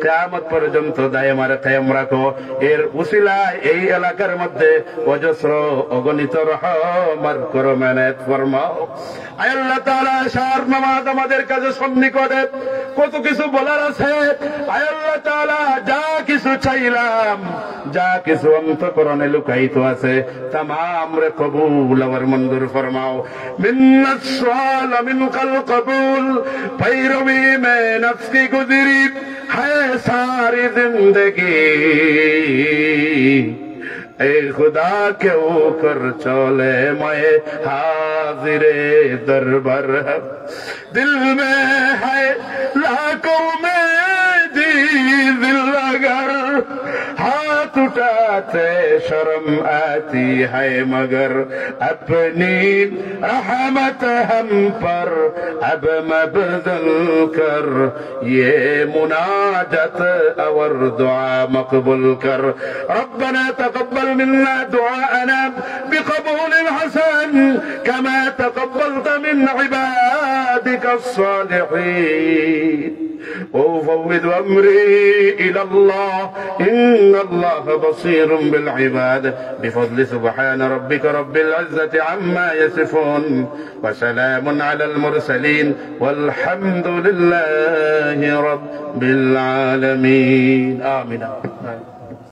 কিয়ামত পর্যন্ত দায়েমারে কায়েম রাখো। এর উসিলায় এই এলাকার মধ্যে অজস্র অগণিত রহমত করো, মেনায়েত ফরমাও। আয় আল্লাহ তাআলা, শার নামাজ আমাদের কাছে সন্নিকটে, কত কিছু বলার আছে। আয় আল্লাহ তাআলা, যা কিছু চাইলাম, যা কিছু অন্তঃকরণে লুকায়িত আছে, तमाम রে কবুল আর মঞ্জুর ফরমাও। মিন্নাস সুআল মিনকাল কবুল, पैरवी में नफ्स की गुजरी है सारी जिंदगी, اے خدا کیوں کر چولے میں حاضر دربر ہے دل میں ہے لاکھوں میں دل اگر ہاتھ اٹھاتے شرم آتی ہے مگر اپنی رحمت ہم پر اب مبذل کر یہ مناجت اور دعا مقبول کر ربنا تقبل منا دعاءنا بقبول حسن كما تقبلت من عبادك الصالحين وأفوض أمري إلى الله إن الله بصير بالعباد بفضل سبحان ربك رب العزة عما يصفون وسلام على المرسلين والحمد لله رب العالمين آمين